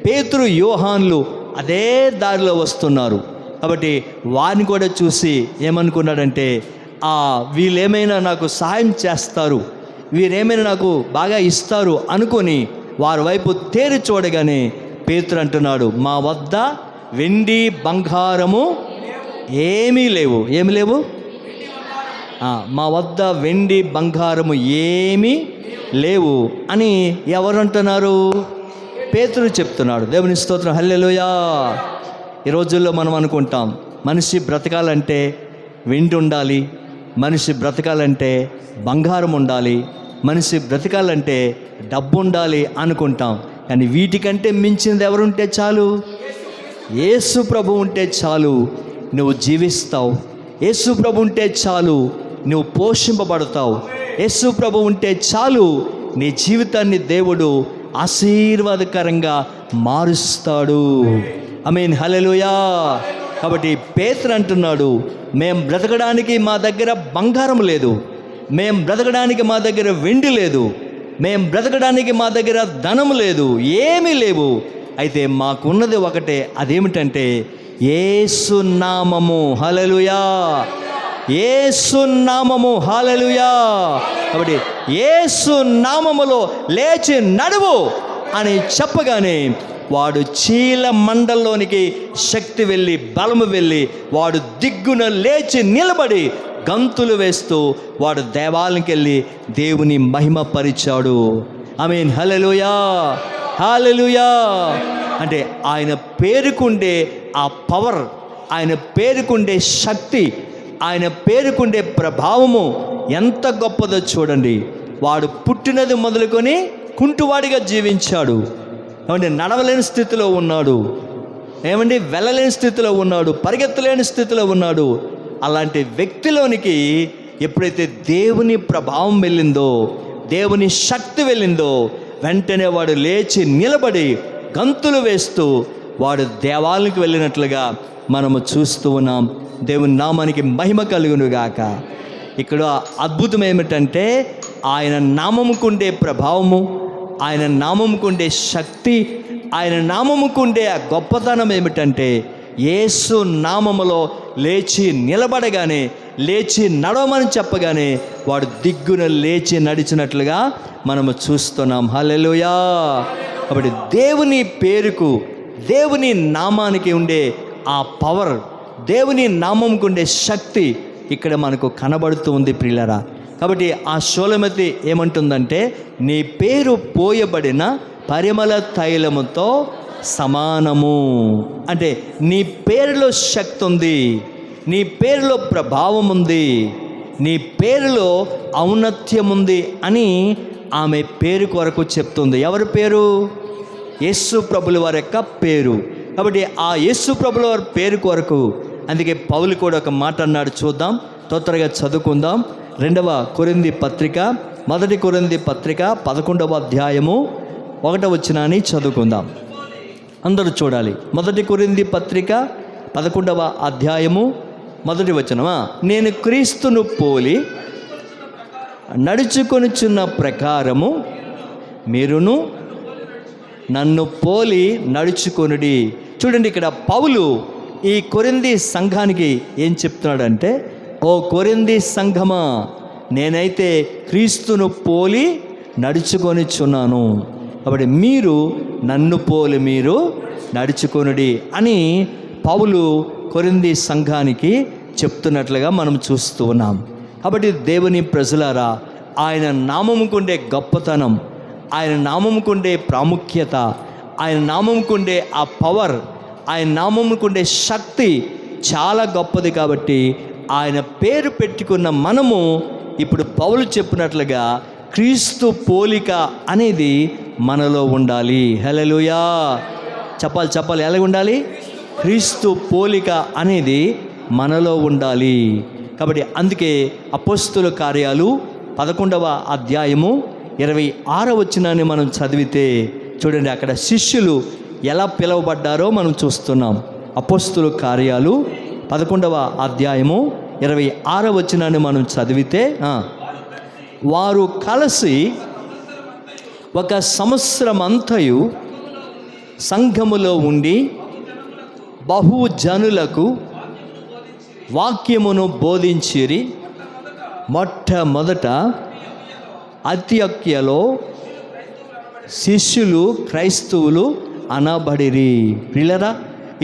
పేతురు, యోహాన్లు అదే దారిలో వస్తున్నారు. కాబట్టి వారిని కూడా చూసి ఏమనుకున్నాడంటే వీళ్ళేమైనా నాకు సహాయం చేస్తారు, వీరేమైనా నాకు బాగా ఇస్తారు అనుకొని వారి వైపు తేరి చూడగానే పేతురు అంటున్నాడు, మా వద్ద వెండి బంగారము ఏమీ లేవు. ఏమి లేవు? మా వద్ద వెండి బంగారము ఏమీ లేవు అని ఎవరు అంటున్నారు? పేతురు చెప్తున్నాడు. దేవుని స్తోత్రం, హల్లెలూయా. ఈ రోజుల్లో మనం అనుకుంటాం మనిషి బ్రతకాలంటే వెండి ఉండాలి, మనిషి బ్రతకాలంటే బంగారం ఉండాలి, మనిషి బ్రతకాలంటే డబ్బు ఉండాలి అనుకుంటాం. కానీ వీటికంటే మించింది ఎవరుంటే చాలు? యేసు ప్రభు ఉంటే చాలు నువ్వు జీవిస్తావు. యేసు ప్రభు ఉంటే చాలు నువ్వు పోషింపబడతావు. యేసు ప్రభు ఉంటే చాలు నీ జీవితాన్ని దేవుడు ఆశీర్వాదకరంగా మారుస్తాడు. ఆమేన్, హల్లెలూయా. కాబట్టి పేతురు అంటున్నాడు, మేం బ్రతకడానికి మా దగ్గర బంగారం లేదు, మేం బ్రతకడానికి మా దగ్గర వెండి లేదు, మేం బ్రతకడానికి మా దగ్గర ధనం లేదు, ఏమీ లేవు. అయితే మాకున్నది ఒకటే, అదేమిటంటే యేసు నామము. హల్లెలూయా, యేసు నామము. హల్లెలూయా. కాబట్టి యేసు నామములో లేచి నడువు అని చెప్పగానే వాడు చీల మండల్లోనికి శక్తి వెళ్ళి, బలము వెళ్ళి, వాడు దిగ్గున లేచి నిలబడి గంతులు వేస్తూ వాడు దేవాలయంకి వెళ్ళి దేవుని మహిమ పరిచాడు. ఆమేన్, హల్లెలూయా, హల్లెలూయా. అంటే ఆయన పేరుకుండే ఆ పవర్, ఆయన పేరుకుండే శక్తి, ఆయన పేరుకుండే ప్రభావము ఎంత గొప్పదో చూడండి. వాడు పుట్టినది మొదలుకొని కుంటువాడిగా జీవించాడు. ఏమంటే నడవలేని స్థితిలో ఉన్నాడు, ఏమండి వెళ్ళలేని స్థితిలో ఉన్నాడు, పరిగెత్తలేని స్థితిలో ఉన్నాడు. అలాంటి వ్యక్తిలోనికి ఎప్పుడైతే దేవుని ప్రభావం వెళ్ళిందో, దేవుని శక్తి వెళ్ళిందో, వెంటనే వాడు లేచి నిలబడి గంతులు వేస్తూ వాడు దేవాలయానికి వెళ్ళినట్లుగా మనము చూస్తూ ఉన్నాం. దేవుని నామానికి మహిమ కలుగునుగాక. ఇక్కడ అద్భుతం ఏమిటంటే ఆయన నామముకుండే ప్రభావము, ఆయన నామముకుండే శక్తి, ఆయన నామముకుండే ఆ గొప్పతనం ఏమిటంటే యేసు నామములో లేచి నిలబడగానే, లేచి నడవమని చెప్పగానే వాడు దిగ్గున లేచి నడిచినట్లుగా మనము చూస్తున్నాం. హల్లెలూయా. కాబట్టి దేవుని పేరుకు, దేవుని నామానికి ఉండే ఆ పవర్, దేవుని నామంకు ఉండే శక్తి ఇక్కడ మనకు కనబడుతూ ఉంది ప్రియులారా. కాబట్టి ఆ షూలమతి ఏమంటుందంటే నీ పేరు పోయబడిన పరిమళ తైలముతో సమానము. అంటే నీ పేరులో శక్తి ఉంది, నీ పేరులో ప్రభావం ఉంది, నీ పేరులో ఔన్నత్యం ఉంది అని ఆమె పేరు కొరకు చెప్తుంది. ఎవరి పేరు? యేసు ప్రభుల వారి యొక్క పేరు. కాబట్టి ఆ యేసు ప్రభుల వారి పేరు కొరకు, అందుకే పౌలు కూడా ఒక మాట అన్నాడు, చూద్దాం, తొందరగా చదువుకుందాం. 2వ కొరింథీ పత్రిక, 1 కొరింథీ పత్రిక 11వ అధ్యాయము 1వ వచనాన్ని చదువుకుందాం. అందరూ చూడాలి. 1 కొరింథీ పత్రిక 11వ అధ్యాయము 1వ వచనమా? నేను క్రీస్తును పోలి నడుచుకొనుచున్న ప్రకారము మీరును నన్ను పోలి నడుచుకొనుడి. చూడండి, ఇక్కడ పౌలు ఈ కొరింథీ సంఘానికి ఏం చెప్తున్నాడంటే, ఓ కొరింథీ సంఘమా, నేనైతే క్రీస్తును పోలి నడుచుకొనిచున్నాను, కాబట్టి మీరు నన్ను పోలి మీరు నడుచుకొనుడి అని పౌలు కొరింథీ సంఘానికి చెప్తున్నట్లుగా మనం చూస్తూ ఉన్నాం. కాబట్టి దేవుని ప్రజలారా, ఆయన నామముకుండే గొప్పతనం, ఆయన నామముకుండే ప్రాముఖ్యత, ఆయన నామముకుండే ఆ పవర్, ఆయన నామముకుండే శక్తి చాలా గొప్పది. కాబట్టి ఆయన పేరు పెట్టుకున్న మనము ఇప్పుడు పౌలు చెప్పినట్లుగా క్రీస్తు పోలిక అనేది మనలో ఉండాలి. హల్లెలూయా. చెప్పాలి, ఎలాగ ఉండాలి? క్రీస్తు పోలిక అనేది మనలో ఉండాలి. కాబట్టి అందుకే అపోస్తుల కార్యాలు 11వ అధ్యాయము 26వ వచనాన్ని మనం చదివితే చూడండి, అక్కడ శిష్యులు ఎలా పిలువబడ్డారో మనం చూస్తున్నాం. అపోస్తుల కార్యాలు 11వ అధ్యాయము 26వ వచనాన్ని మనం చదివితే, వారు కలిసి ఒక సంవత్సరమంతయు సంఘములో ఉండి బహుజనులకు వాక్యమును బోధించిరి. మొట్టమొదట అంతియొక్కయలో శిష్యులు క్రైస్తవులు అనబడిరి. ప్రియులారా,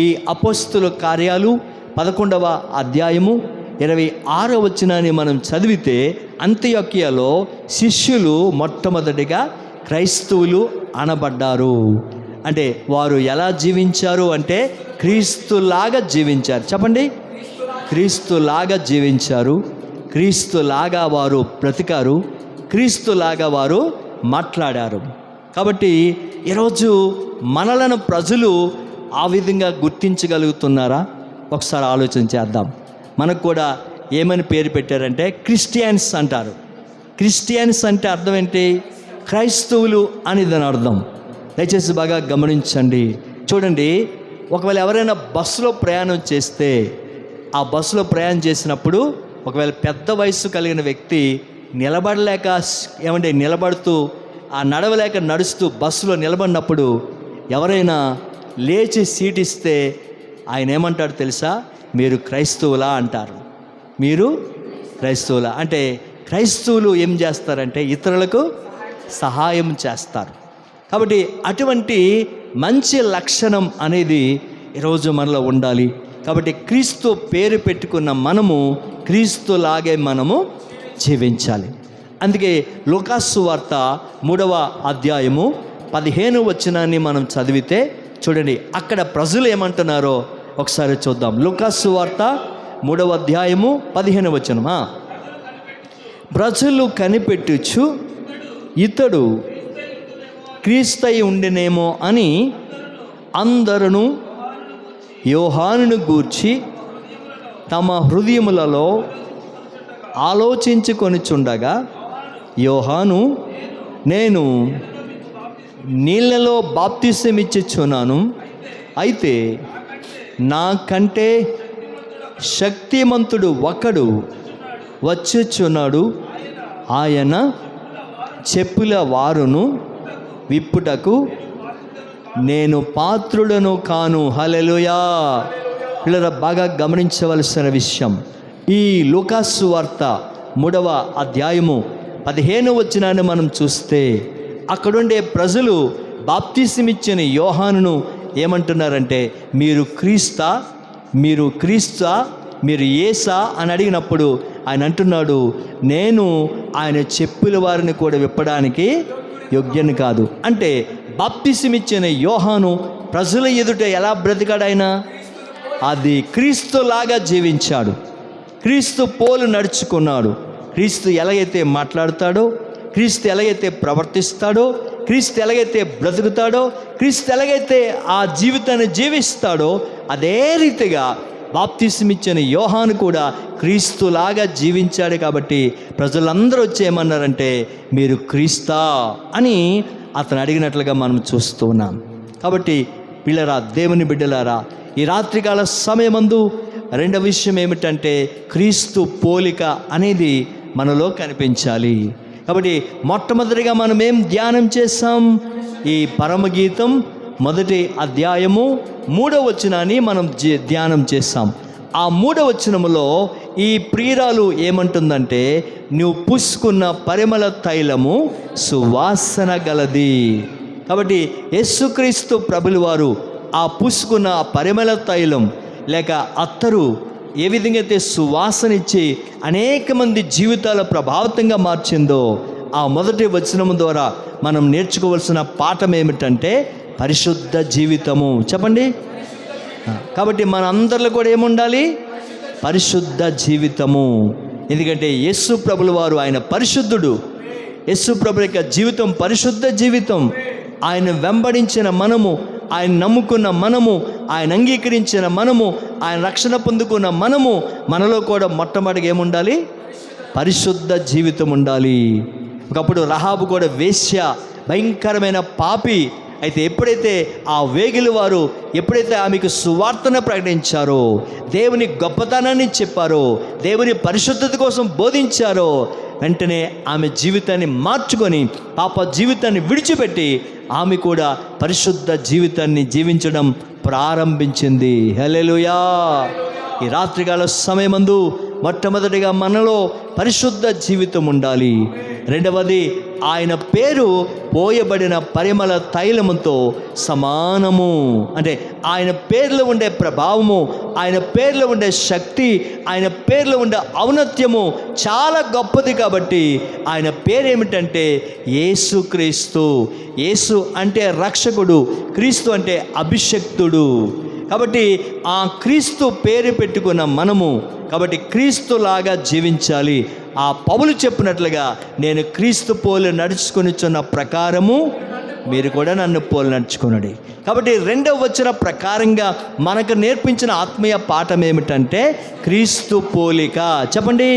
ఈ అపోస్తుల కార్యాలు 11వ అధ్యాయము 26వ వచనాన్ని మనం చదివితే అంతియొక్కయలో శిష్యులు మొట్టమొదటిగా క్రైస్తవులు అనబడ్డారు. అంటే వారు ఎలా జీవించారు అంటే క్రీస్తులాగా జీవించారు. చెప్పండి, క్రీస్తులాగా జీవించారు, క్రీస్తులాగా వారు బ్రతికారు, క్రీస్తులాగా వారు మాట్లాడారు. కాబట్టి ఈరోజు మనలను ప్రజలు ఆ విధంగా గుర్తించగలుగుతున్నారా? ఒకసారి ఆలోచన చేద్దాం. మనకు కూడా ఏమని పేరు పెట్టారంటే క్రిస్టియన్స్ అంటారు. క్రిస్టియన్స్ అంటే అర్థం ఏంటి? క్రైస్తవులు అని దాని అర్థం. దయచేసి బాగా గమనించండి. చూడండి, ఒకవేళ ఎవరైనా బస్సులో ప్రయాణం చేస్తే, ఆ బస్సులో ప్రయాణం చేసినప్పుడు ఒకవేళ పెద్ద వయసు కలిగిన వ్యక్తి నిలబడలేక నిలబడుతూ నడవలేక నడుస్తూ బస్సులో నిలబడినప్పుడు ఎవరైనా లేచి సీట్ ఇస్తే ఆయన ఏమంటాడు తెలుసా? మీరు క్రైస్తవులా అంటారు. మీరు క్రైస్తవులా అంటే క్రైస్తవులు ఏం చేస్తారంటే ఇతరులకు సహాయం చేస్తారు. కాబట్టి అటువంటి మంచి లక్షణం అనేది ఈరోజు మనలో ఉండాలి. కాబట్టి క్రీస్తు పేరు పెట్టుకున్న మనము క్రీస్తులాగే మనము జీవించాలి. అందుకే లూకాసు వార్త 3వ అధ్యాయము 15వ వచనాన్ని మనం చదివితే చూడండి, అక్కడ ప్రజలు ఏమంటున్నారో ఒకసారి చూద్దాం. లూకాసు వార్త 3వ అధ్యాయము 15వ వచనం. ప్రజలు కనిపెట్టుచు ఇతడు క్రీస్తై ఉండినేమో అని అందరూ యోహానును గూర్చి తమ హృదయములలో ఆలోచించుకొనిచుండగా, యోహాను, నేను నీళ్ళలో బాప్తిసం ఇచ్చుచున్నాను, అయితే నాకంటే శక్తిమంతుడు ఒకడు వచ్చుచున్నాడు, ఆయన చెప్పుల వారును విప్పుటకు నేను పాత్రుడను కాను. హల్లెలూయా. పిల్లల బాగా గమనించవలసిన విషయం, ఈ లూకాసు వార్త 3వ అధ్యాయము 15వ వచనాన్ని మనం చూస్తే అక్కడుండే ప్రజలు బాప్తిసమిచ్చిన యోహానును ఏమంటున్నారంటే, మీరు క్రీస్తా, మీరు క్రీస్తా, మీరు యేసా అని అడిగినప్పుడు ఆయన అంటున్నాడు, నేను ఆయన చెప్పుల వారిని కూడా విప్పడానికి యోగ్యని కాదు. అంటే బాప్తిసమిచ్చిన యోహాను ప్రజల ఎదుట ఎలా బ్రతికాడు? ఆయన అది క్రీస్తులాగా జీవించాడు, క్రీస్తు పోలు నడుచుకున్నాడు. క్రీస్తు ఎలాగైతే మాట్లాడతాడో, క్రీస్తు ఎలాగైతే ప్రవర్తిస్తాడో, క్రీస్తు ఎలాగైతే బ్రతుకుతాడో, క్రీస్తు ఎలాగైతే ఆ జీవితాన్ని జీవిస్తాడో, అదే రీతిగా బాప్తిసమిచ్చిన యోహాను కూడా క్రీస్తులాగా జీవించాడు. కాబట్టి ప్రజలందరూ వచ్చి ఏమన్నారంటే, మీరు క్రీస్తా అని అతను అడిగినట్లుగా మనం చూస్తూ ఉన్నాం. కాబట్టి పిల్లరా, దేవుని బిడ్డలారా, ఈ రాత్రికాల సమయమందు రెండవ విషయం ఏమిటంటే క్రీస్తు పోలిక అనేది మనలో కనిపించాలి. కాబట్టి మొట్టమొదటిగా మనం ఏం ధ్యానం చేసాం? ఈ పరమగీతం 1వ అధ్యాయము 3వ వచనాన్ని మనం ధ్యానం చేస్తాం. ఆ 3వ వచనములో ఈ ప్రియురాలు ఏమంటుందంటే, నువ్వు పూసుకున్న పరిమళ తైలము సువాసన గలది. కాబట్టి యేసుక్రీస్తు ప్రభుల వారు ఆ పూసుకున్న పరిమళ తైలం లేక అత్తరు ఏ విధంగా అయితే సువాసన ఇచ్చి అనేక మంది జీవితాల ప్రభావితంగా మార్చిందో, ఆ 1వ వచనము ద్వారా మనం నేర్చుకోవాల్సిన పాఠం ఏమిటంటే పరిశుద్ధ జీవితము. చెప్పండి. కాబట్టి మన అందరిలో కూడా ఏముండాలి? పరిశుద్ధ జీవితము. ఎందుకంటే యేసు ప్రభుల వారు ఆయన పరిశుద్ధుడు. యేసు ప్రభు యొక్క జీవితం పరిశుద్ధ జీవితం. ఆయన వెంబడించిన మనము, ఆయన నమ్ముకున్న మనము, ఆయన అంగీకరించిన మనము, ఆయన రక్షణ పొందుకున్న మనము, మనలో కూడా మొట్టమొదటిగా ఏముండాలి? పరిశుద్ధ జీవితం ఉండాలి. ఒకప్పుడు రహాబు కూడా వేశ్య, భయంకరమైన పాపి. అయితే ఎప్పుడైతే ఆ వేగిలి వారు ఎప్పుడైతే ఆమెకు సువార్తను ప్రకటించారో, దేవుని గొప్పతనాన్ని చెప్పారో, దేవుని పరిశుద్ధత కోసం బోధించారో, వెంటనే ఆమె జీవితాన్ని మార్చుకొని పాప జీవితాన్ని విడిచిపెట్టి ఆమె కూడా పరిశుద్ధ జీవితాన్ని జీవించడం ప్రారంభించింది. హల్లెలూయా. ఈ రాత్రికాల సమయమందు మొట్టమొదటిగా మనలో పరిశుద్ధ జీవితం ఉండాలి. రెండవది ఆయన పేరు పోయబడిన పరిమళ తైలముతో సమానము. అంటే ఆయన పేరులో ఉండే ప్రభావము, ఆయన పేరులో ఉండే శక్తి, ఆయన పేరులో ఉండే ఔన్నత్యము చాలా గొప్పది. కాబట్టి ఆయన పేరు ఏమిటంటే యేసుక్రీస్తు. యేసు అంటే రక్షకుడు, క్రీస్తు అంటే అభిషక్తుడు. కాబట్టి ఆ క్రీస్తు పేరు పెట్టుకున్న మనము కాబట్టి క్రీస్తులాగా జీవించాలి. ఆ పౌలు చెప్పినట్లుగా నేను క్రీస్తు పోలి నడుచుకొనిచున్న ప్రకారము మీరు కూడా నన్ను పోలి నడుచుకునండి. కాబట్టి 2వ వచన ప్రకారంగా మనకు నేర్పించిన ఆత్మీయ పాఠం ఏమిటంటే క్రీస్తు పోలిక. చెప్పండి.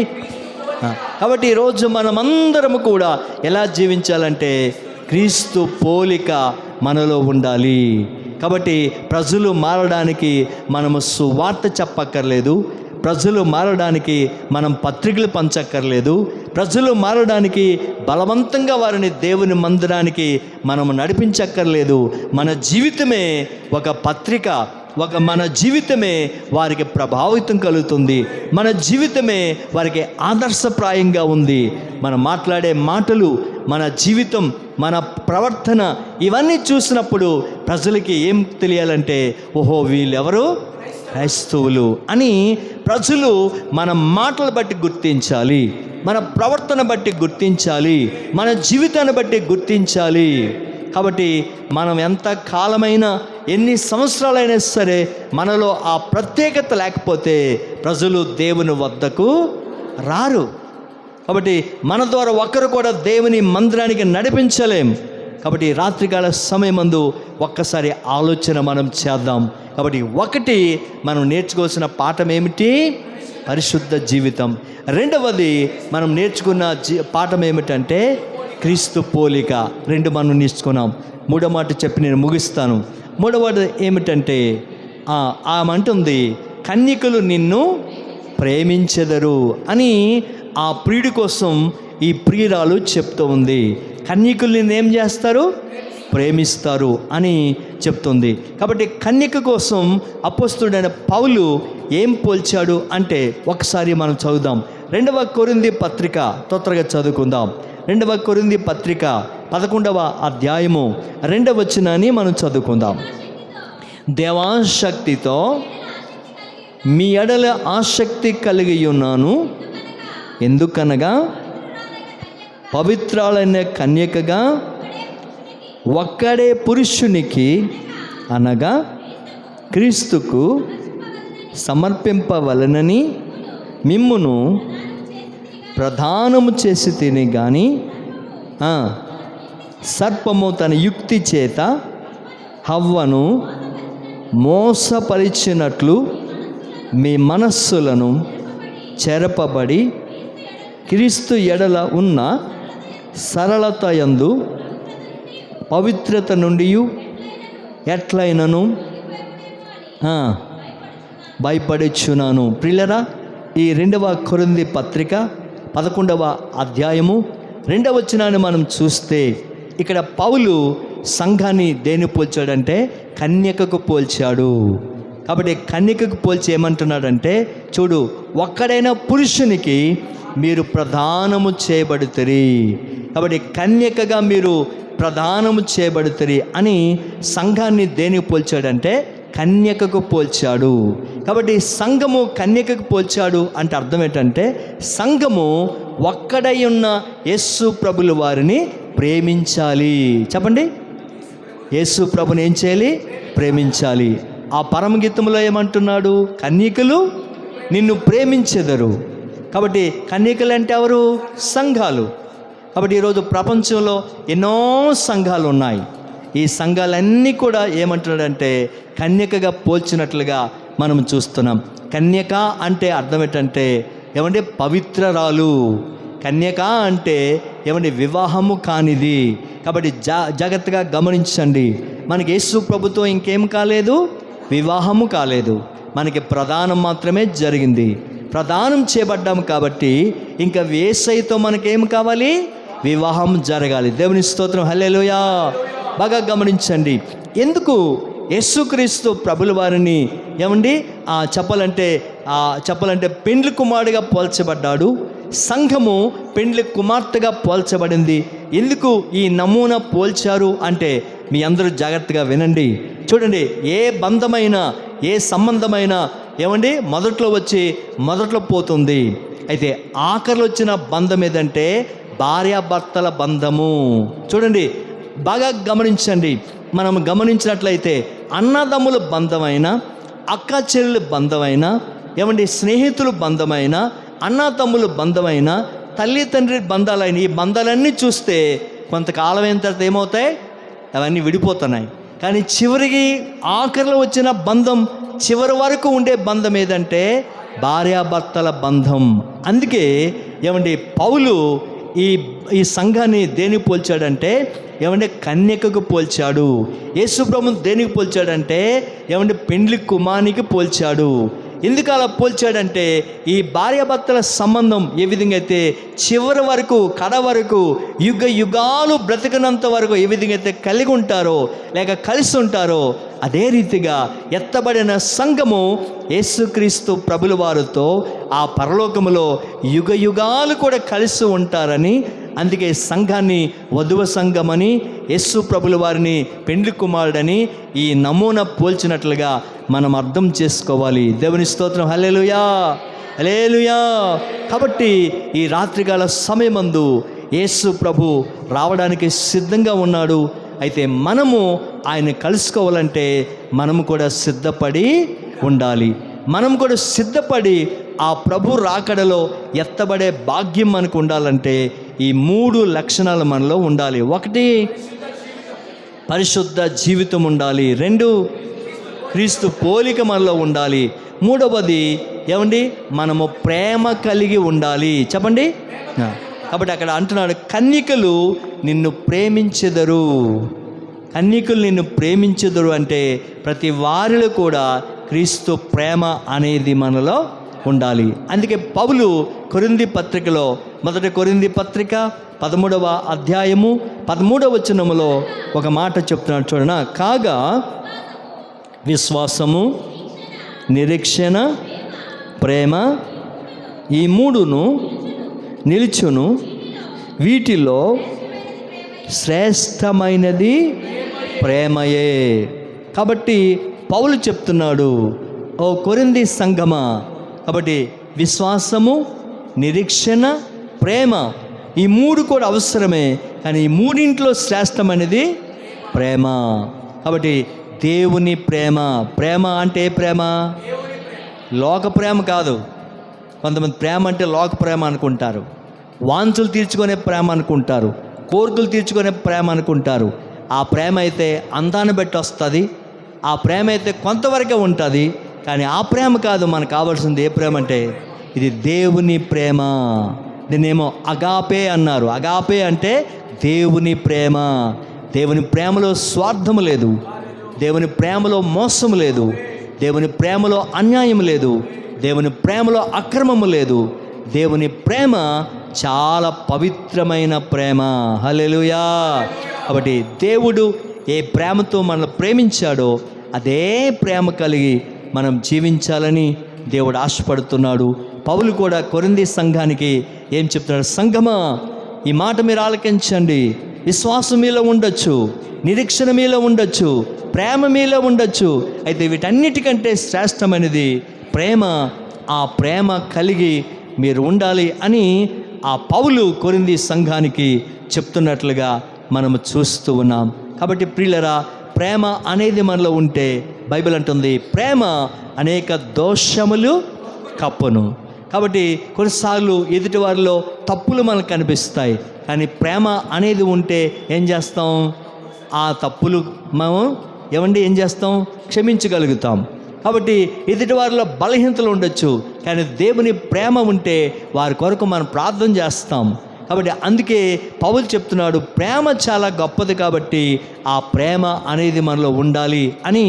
కాబట్టి ఈరోజు మనమందరము కూడా ఎలా జీవించాలంటే క్రీస్తు పోలిక మనలో ఉండాలి. కాబట్టి ప్రజలు మారడానికి మనము సువార్త చెప్పక్కర్లేదు, ప్రజలు మారడానికి మనం పత్రికలు పంచక్కర్లేదు, ప్రజలు మారడానికి బలవంతంగా వారిని దేవుని మందిరానికి మనము నడిపించక్కర్లేదు. మన జీవితమే ఒక పత్రిక, మన జీవితమే వారికి ప్రభావితం కలుగుతుంది. మన జీవితమే వారికి ఆదర్శప్రాయంగా ఉంది. మనం మాట్లాడే మాటలు, మన జీవితం, మన ప్రవర్తన ఇవన్నీ చూసినప్పుడు ప్రజలకి ఏం తెలియాలంటే ఓహో వీళ్ళెవరు క్రైస్తవులు అని ప్రజలు మన మాటలు బట్టి గుర్తించాలి, మన ప్రవర్తన బట్టి గుర్తించాలి, మన జీవితాన్ని బట్టి గుర్తించాలి. కాబట్టి మనం ఎంత కాలమైనా ఎన్ని సంవత్సరాలైనా సరే మనలో ఆ ప్రత్యేకత లేకపోతే ప్రజలు దేవుని వద్దకు రారు. కాబట్టి మన ద్వారా ఒక్కరు కూడా దేవుని మందిరానికి నడిపించలేం. కాబట్టి రాత్రికాల సమయమందు ఒక్కసారి ఆలోచన మనం చేద్దాం. కాబట్టి ఒకటి మనం నేర్చుకోవాల్సిన పాఠం ఏమిటి? పరిశుద్ధ జీవితం. 2వది మనం నేర్చుకున్న పాఠం ఏమిటంటే క్రీస్తు పోలిక. 2 మనం నేర్చుకున్నాం. 3వ మాట చెప్పి నేను ముగిస్తాను. 3వది ఏమిటంటే ఆమె అంటుంది కన్యకలు నిన్ను ప్రేమించెదరు అని ఆ ప్రియుడి కోసం ఈ ప్రియురాలు చెప్తూ ఉంది. కన్యకలు నిన్నేం చేస్తారు? ప్రేమిస్తారు అని చెప్తుంది. కాబట్టి కన్యక కోసం అపోస్తలుడైన పౌలు ఏం పోల్చాడు అంటే ఒకసారి మనం చదువుదాం. 2వ కొరింథీ పత్రిక తొందరగా చదువుకుందాం. 2వ కొరింథీ పత్రిక 11వ అధ్యాయము 2వ వచనాన్ని మనం చదువుకుందాం. దేవాశక్తితో మీ ఎడల ఆసక్తి కలిగి ఉన్నాను, ఎందుకనగా పవిత్రాలైన కన్యకగా ఒక్కడే పురుషునికి అనగా క్రీస్తుకు సమర్పింపవలనని మిమ్మును ప్రధానము చేసి తిని గాని సర్పము తన యుక్తి చేత హవ్వను మోసపరిచినట్లు మీ మనస్సులను చెరపబడి క్రీస్తు ఎడల ఉన్న సరళత యందు పవిత్రత నుండి ఎట్లయినను భయపడొచ్చున్నాను. ప్రియులరా, ఈ 2వ కొరింథీ పత్రిక 11వ అధ్యాయము 2వ వచనాన్ని మనం చూస్తే ఇక్కడ పౌలు సంఘాన్ని దేన్ని పోల్చాడంటే కన్యకకు పోల్చాడు. కాబట్టి కన్యకకు పోల్చి ఏమంటున్నాడంటే చూడు, ఒక్కడైన పురుషునికి మీరు ప్రధానము చేయబడుతరి. కాబట్టి కన్యకగా మీరు ప్రధానము చేయబడుతరి అని సంఘాన్ని దేనికి పోల్చాడంటే కన్యకకు పోల్చాడు. కాబట్టి సంఘము కన్యకకు పోల్చాడు అంటే అర్థం ఏంటంటే సంఘము ఒక్కడై ఉన్న యేసు ప్రభుల వారిని ప్రేమించాలి. చెప్పండి, యేసు ప్రభుని ఏం చేయాలి? ప్రేమించాలి. ఆ పరమగీతంలో ఏమంటున్నాడు? కన్యకలు నిన్ను ప్రేమించెదరు. కాబట్టి కన్యకలు అంటే ఎవరు? సంఘాలు. కాబట్టి ఈరోజు ప్రపంచంలో ఎన్నో సంఘాలు ఉన్నాయి. ఈ సంఘాలన్నీ కూడా ఏమంటున్నాడంటే కన్యకగా పోల్చినట్లుగా మనం చూస్తున్నాం. కన్యక అంటే అర్థం ఏంటంటే ఏమంటే పవిత్రరాలు. కన్యక అంటే ఏమంటే వివాహము కానిది. కాబట్టి జాగ్రత్తగా గమనించండి. మనకి యేసు ప్రభుతో ఇంకేం కాలేదు? వివాహము కాలేదు. మనకి ప్రదానం మాత్రమే జరిగింది. ప్రదానం చేయబడ్డాము కాబట్టి ఇంకా యేసయ్యతో మనకేం కావాలి? వివాహం జరగాలి. దేవుని స్తోత్రం, హల్లెలూయా. బాగా గమనించండి. ఎందుకు యేసుక్రీస్తు ప్రభుల వారిని ఏమండి చెప్పాలంటే పెండ్లి కుమారుడిగా పోల్చబడ్డాడు. సంఘము పెండ్లి కుమార్తెగా పోల్చబడింది. ఎందుకు ఈ నమూనా పోల్చారు అంటే మీ అందరూ జాగ్రత్తగా వినండి. చూడండి, ఏ బంధమైనా ఏ సంబంధమైనా ఏమండి మొదట్లో వచ్చి మొదట్లో పోతుంది. అయితే ఆఖరిలో వచ్చిన బంధం ఏదంటే భార్యాభర్తల బంధము. చూడండి, బాగా గమనించండి. మనం గమనించినట్లయితే అన్నదమ్ముల బంధమైన, అక్క చెల్లెల బంధమైన, ఏమండి స్నేహితుల బంధమైన, అన్నదమ్ముల బంధమైన, తల్లి తండ్రి బంధాలైన ఈ బంధాలన్నీ చూస్తే కొంతకాలం అయిన తర్వాత ఏమవుతాయి? అవన్నీ విడిపోతున్నాయి. కానీ చివరికి ఆఖరిలో వచ్చిన బంధం, చివరి వరకు ఉండే బంధం ఏదంటే భార్యాభర్తల బంధం. అందుకే ఏమండి పౌలు ఈ సంఘాన్ని దేనికి పోల్చాడంటే ఏమంటే కన్యకకు పోల్చాడు. యేసుప్రభుని దేనికి పోల్చాడంటే ఏమంటే పెండ్లి కుమారునికి పోల్చాడు. ఎందుకు అలా పోల్చాడంటే ఈ భార్యాభర్తల సంబంధం ఏ విధంగా అయితే చివరి వరకు కడ వరకు యుగ యుగాలు బ్రతికినంత వరకు ఏ విధంగా అయితే కలిగి ఉంటారో లేక కలిసి ఉంటారో అదే రీతిగా ఎత్తబడిన సంఘము యేసుక్రీస్తు ప్రభుల వారితో ఆ పరలోకములో యుగ యుగాలు కూడా కలిసి ఉంటారని, అందుకే సంఘాన్ని వధువ సంఘమని, యేసు ప్రభుల వారిని పెండ్లి కుమారుడని ఈ నమూనా పోల్చినట్లుగా మనం అర్థం చేసుకోవాలి. దేవుని స్తోత్రం. హల్లెలూయా, హల్లెలూయా. కాబట్టి ఈ రాత్రికాల సమయమందు యేసు ప్రభు రావడానికి సిద్ధంగా ఉన్నాడు. అయితే మనము ఆయన కలుసుకోవాలంటే మనము కూడా సిద్ధపడి ఉండాలి. మనం కూడా సిద్ధపడి ఆ ప్రభు రాకడలో ఎత్తబడే భాగ్యం మనకు ఉండాలంటే ఈ 3 లక్షణాలు మనలో ఉండాలి. 1 పరిశుద్ధ జీవితం ఉండాలి. 2 క్రీస్తు పోలిక మనలో ఉండాలి. 3వది ఏమండి మనము ప్రేమ కలిగి ఉండాలి. చెప్పండి. కాబట్టి అక్కడ అంటున్నాడు, కన్యకలు నిన్ను ప్రేమించెదరు. కన్యకలు నిన్ను ప్రేమించెదరు అంటే ప్రతి వారిలో కూడా క్రీస్తు ప్రేమ అనేది మనలో ఉండాలి. అందుకే పౌలు కొరింథీ పత్రికలో, మొదటి కొరింథీ పత్రిక 13వ అధ్యాయము 13వ వచనములో ఒక మాట చెప్తున్నాడు చూడనా. కాగా విశ్వాసము, నిరీక్షణ, ప్రేమ ఈ 3ను నిలుచును, వీటిలో శ్రేష్టమైనది ప్రేమయే. కాబట్టి పౌలు చెప్తున్నాడు, ఓ కొరింథీ సంఘమా, కాబట్టి విశ్వాసము, నిరీక్షణ, ప్రేమ ఈ 3 కూడా అవసరమే. కానీ ఈ 3 శ్రేష్టమైనది ప్రేమ. కాబట్టి దేవుని ప్రేమ. ప్రేమ అంటే ఏ ప్రేమ? లోక ప్రేమ కాదు. కొంతమంది ప్రేమ అంటే లోక ప్రేమ అనుకుంటారు, వాంఛలు తీర్చుకునే ప్రేమ అనుకుంటారు, కోరికలు తీర్చుకునే ప్రేమ అనుకుంటారు. ఆ ప్రేమ అయితే అందాన్ని బట్టి వస్తుంది, ఆ ప్రేమ అయితే కొంతవరకే ఉంటుంది. కానీ ఆ ప్రేమ కాదు. మనకు కావాల్సింది ఏ ప్రేమ అంటే ఇది దేవుని ప్రేమ. దీన్నేమో అగాపే అన్నారు. అగాపే అంటే దేవుని ప్రేమ. దేవుని ప్రేమలో స్వార్థము లేదు, దేవుని ప్రేమలో మోసం లేదు, దేవుని ప్రేమలో అన్యాయం లేదు, దేవుని ప్రేమలో అక్రమము లేదు. దేవుని ప్రేమ చాలా పవిత్రమైన ప్రేమ. హల్లెలూయా. కాబట్టి దేవుడు ఏ ప్రేమతో మనల్ని ప్రేమించాడో అదే ప్రేమ కలిగి మనం జీవించాలని దేవుడు ఆశపడుతున్నాడు. పౌలు కూడా కొరింథీ సంఘానికి ఏం చెప్తున్నాడు? సంఘమా, ఈ మాట మీరు ఆలకించండి. విశ్వాసం మీలో ఉండొచ్చు, నిరీక్షణ మీలో ఉండొచ్చు, ప్రేమ మీలో ఉండొచ్చు. అయితే వీటన్నిటికంటే శ్రేష్టమైనది ప్రేమ. ఆ ప్రేమ కలిగి మీరు ఉండాలి అని ఆ పౌలు కొరింథీ సంఘానికి చెప్తున్నట్లుగా మనము చూస్తూ ఉన్నాం. కాబట్టి ప్రియులరా, ప్రేమ అనేది మనలో ఉంటే బైబిల్ అంటుంది ప్రేమ అనేక దోషములు కప్పును. కాబట్టి కొన్నిసార్లు ఎదుటి వారిలో తప్పులు మనకు కనిపిస్తాయి. కానీ ప్రేమ అనేది ఉంటే ఏం చేస్తాం? ఆ తప్పులు మనం ఏం చేస్తాం? క్షమించగలుగుతాం. కాబట్టి ఎదుటి వారిలో బలహీనతలు ఉండొచ్చు, కానీ దేవుని ప్రేమ ఉంటే వారి కొరకు మనం ప్రార్థన చేస్తాం. కాబట్టి అందుకే పౌలు చెప్తున్నాడు, ప్రేమ చాలా గొప్పది, కాబట్టి ఆ ప్రేమ అనేది మనలో ఉండాలి అని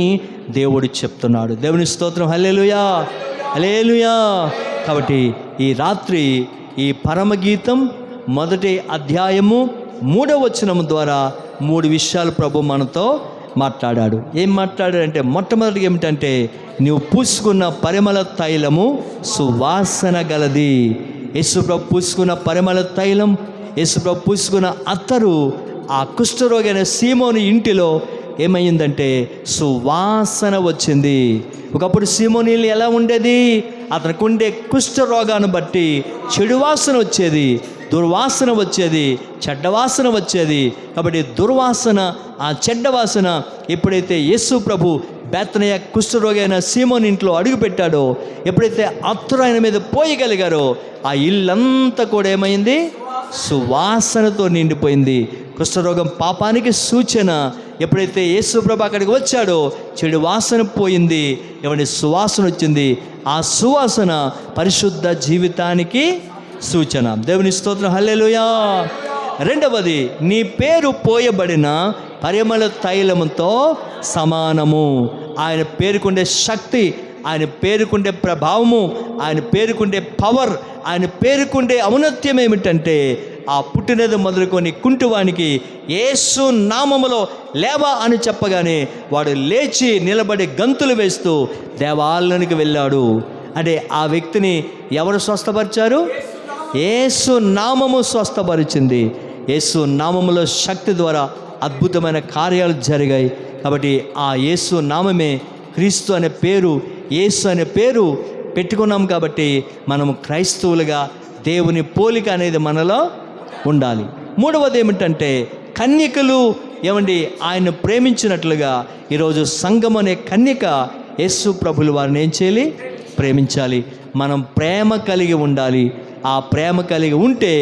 దేవుడు చెప్తున్నాడు. దేవుని స్తోత్రం. హల్లెలూయా, హల్లెలూయా. కాబట్టి ఈ రాత్రి ఈ పరమగీతం 1వ అధ్యాయము 3వ వచనం ద్వారా 3 విషయాలు ప్రభు మనతో మాట్లాడాడు. ఏం మాట్లాడాడంటే, మొట్టమొదటిగా ఏమిటంటే, నీవు పూసుకున్న పరిమళ తైలము సువాసన గలది. యేసు ప్రభు పూసుకున్న పరిమళ తైలం యేసుప్రభు పూసుకున్న అత్తరు ఆ కుష్ఠరోగి అయిన సీమోని ఇంటిలో ఏమైందంటే సువాసన వచ్చింది. ఒకప్పుడు సీమోనీలు ఎలా ఉండేది? అతనికి ఉండే కుష్ఠరోగాన్ని బట్టి చెడు వాసన వచ్చేది, దుర్వాసన వచ్చేది, చెడ్డవాసన వచ్చేది. కాబట్టి దుర్వాసన, ఆ చెడ్డ వాసన ఎప్పుడైతే యేసు ప్రభు బేతనియ కుష్ఠరోగి అయిన సీమోని ఇంట్లో అడుగుపెట్టాడో, ఎప్పుడైతే అత్తరు ఆయన మీద పోయగలిగారో, ఆ ఇల్లంతా కూడా ఏమైంది? సువాసనతో నిండిపోయింది. కుష్ఠరోగం పాపానికి సూచన. ఎప్పుడైతే యేసు ప్రభు అక్కడికి వచ్చాడో చెడు వాసన పోయింది, ఎవరి సువాసన వచ్చింది. ఆ సువాసన పరిశుద్ధ జీవితానికి సూచన. దేవుని స్తోత్రం, హల్లెలూయా. రెండవది, నీ పేరు పోయబడిన పరిమళ తైలముతో సమానము. ఆయన పేరుకుండే శక్తి, ఆయన పేరుకుండే ప్రభావము, ఆయన పేరుకుండే పవర్, ఆయన పేరుకుండే ఔన్నత్యం ఏమిటంటే, ఆ పుట్టినది మొదలుకొని కుంటివానికి యేసు నామములో లేవా అని చెప్పగానే వాడు లేచి నిలబడి గంతులు వేస్తూ దేవాలయానికి వెళ్ళాడు. అంటే ఆ వ్యక్తిని ఎవరు స్వస్థపరిచారు? యేసు నామము స్వస్థపరిచింది. యేసు నామములో శక్తి ద్వారా అద్భుతమైన కార్యాలు జరిగాయి. కాబట్టి ఆ యేసు నామమే, క్రీస్తు అనే పేరు, యేసు అనే పేరు పెట్టుకున్నాం. కాబట్టి మనము క్రైస్తవులుగా దేవుని పోలిక అనేది మనలో ఉండాలి. మూడవది ఏమిటంటే, కన్యకలు ఏమండి ఆయన ప్రేమించినట్లుగా ఈరోజు సంఘం అనే కన్యక యేసు ప్రభులు వారిని ఏం చేయాలి? ప్రేమించాలి. మనం ప్రేమ కలిగి ఉండాలి. ఆ ప్రేమ కలిగి ఉంటే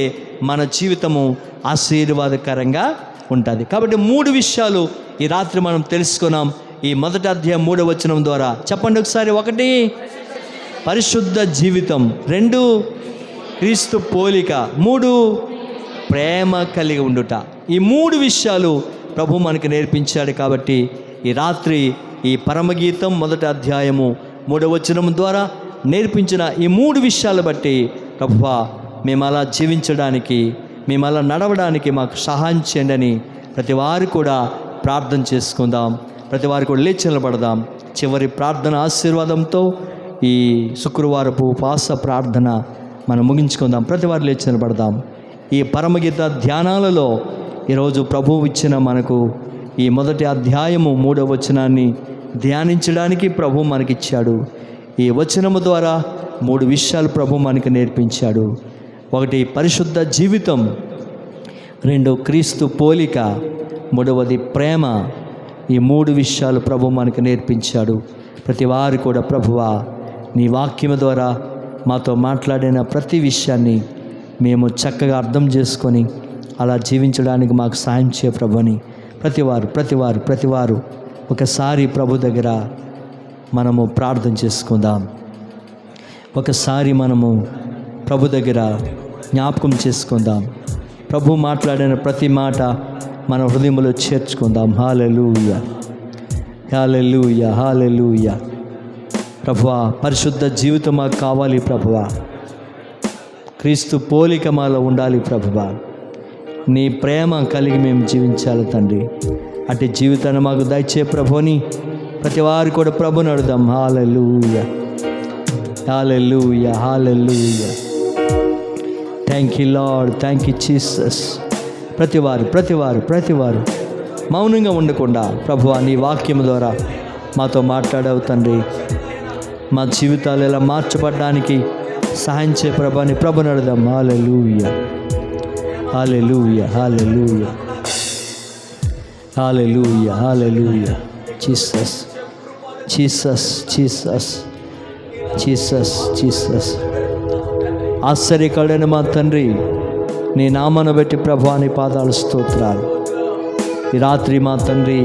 మన జీవితము ఆశీర్వాదకరంగా ఉంటుంది. కాబట్టి 3 విషయాలు ఈ రాత్రి మనం తెలుసుకున్నాం ఈ మొదటి అధ్యాయం 3వ వచనం ద్వారా. చెప్పండి ఒకసారి. 1, పరిశుద్ధ జీవితం. 2, క్రీస్తు పోలిక. 3, ప్రేమ కలిగి ఉండుట. ఈ 3 విషయాలు ప్రభు మనకు నేర్పించాడు. కాబట్టి ఈ రాత్రి ఈ పరమగీతం మొదటి అధ్యాయము 3వ వచనం ద్వారా నేర్పించిన ఈ 3 విషయాలు బట్టి, ప్రభువా మేము అలా జీవించడానికి, మేము అలా నడవడానికి మాకు సహాయం చేయండి అని ప్రతి వారు కూడా ప్రార్థన చేసుకుందాం. ప్రతి వారు కూడా లేచి నిలబడదాం. చివరి ప్రార్థన ఆశీర్వాదంతో ఈ శుక్రవారపు ఉపవాస ప్రార్థన మనం ముగించుకుందాం. ప్రతి వారు లేచి నిలబడదాం. ఈ పరమగీత ధ్యానాలలో ఈరోజు ప్రభువు ఇచ్చిన మనకు ఈ మొదటి అధ్యాయము 3వ వచనాన్ని ధ్యానించడానికి ప్రభు మనకిచ్చాడు. ఈ వచనము ద్వారా 3 విషయాలు ప్రభు మనకి నేర్పించాడు. 1, పరిశుద్ధ జీవితం. 2, క్రీస్తు పోలిక. 3వది ప్రేమ. ఈ 3 విషయాలు ప్రభు మనకు నేర్పించాడు. ప్రతి వారు కూడా ప్రభువా నీ వాక్యం ద్వారా మాతో మాట్లాడిన ప్రతి విషయాన్ని మేము చక్కగా అర్థం చేసుకొని అలా జీవించడానికి మాకు సాయం చేయ ప్రభుని ప్రతి వారు ఒకసారి ప్రభు దగ్గర మనము ప్రార్థన చేసుకుందాం. ఒకసారి మనము ప్రభు దగ్గర జ్ఞాపకం చేసుకుందాం. ప్రభు మాట్లాడిన ప్రతి మాట మన హృదయంలో చేర్చుకుందాం. హల్లెలూయా, హల్లెలూయా, హల్లెలూయా. ప్రభువా పరిశుద్ధ జీవితం మాకు కావాలి ప్రభువా. క్రీస్తు పోలిక మాలో ఉండాలి ప్రభువా. నీ ప్రేమ కలిగి మేము జీవించాలి తండ్రి. అటు జీవితాన్ని మాకు దయచే ప్రభుని ప్రతి వారు కూడా ప్రభుని అడుగుదాం. Hallelujah, hallelujah, hallelujah. Thank you Lord, thank you Jesus. ప్రతి వారు మౌనంగా ఉండకుండా ప్రభువా నీ వాక్యం ద్వారా మాతో మాట్లాడావు తండ్రి. మా జీవితాలు ఎలా మార్చబడడానికి సహాయం చే ప్రభుని అడుగుదాం. Hallelujah, hallelujah, hallelujah, hallelujah, hallelujah. Jesus, Jesus, Jesus, Jesus, Jesus. ఆశ్చర్యకరుడైన మా తండ్రి, నీ నామను బట్టి ప్రభువా నీ పాదాల స్తోత్రాలు. ఈ రాత్రి మా తండ్రి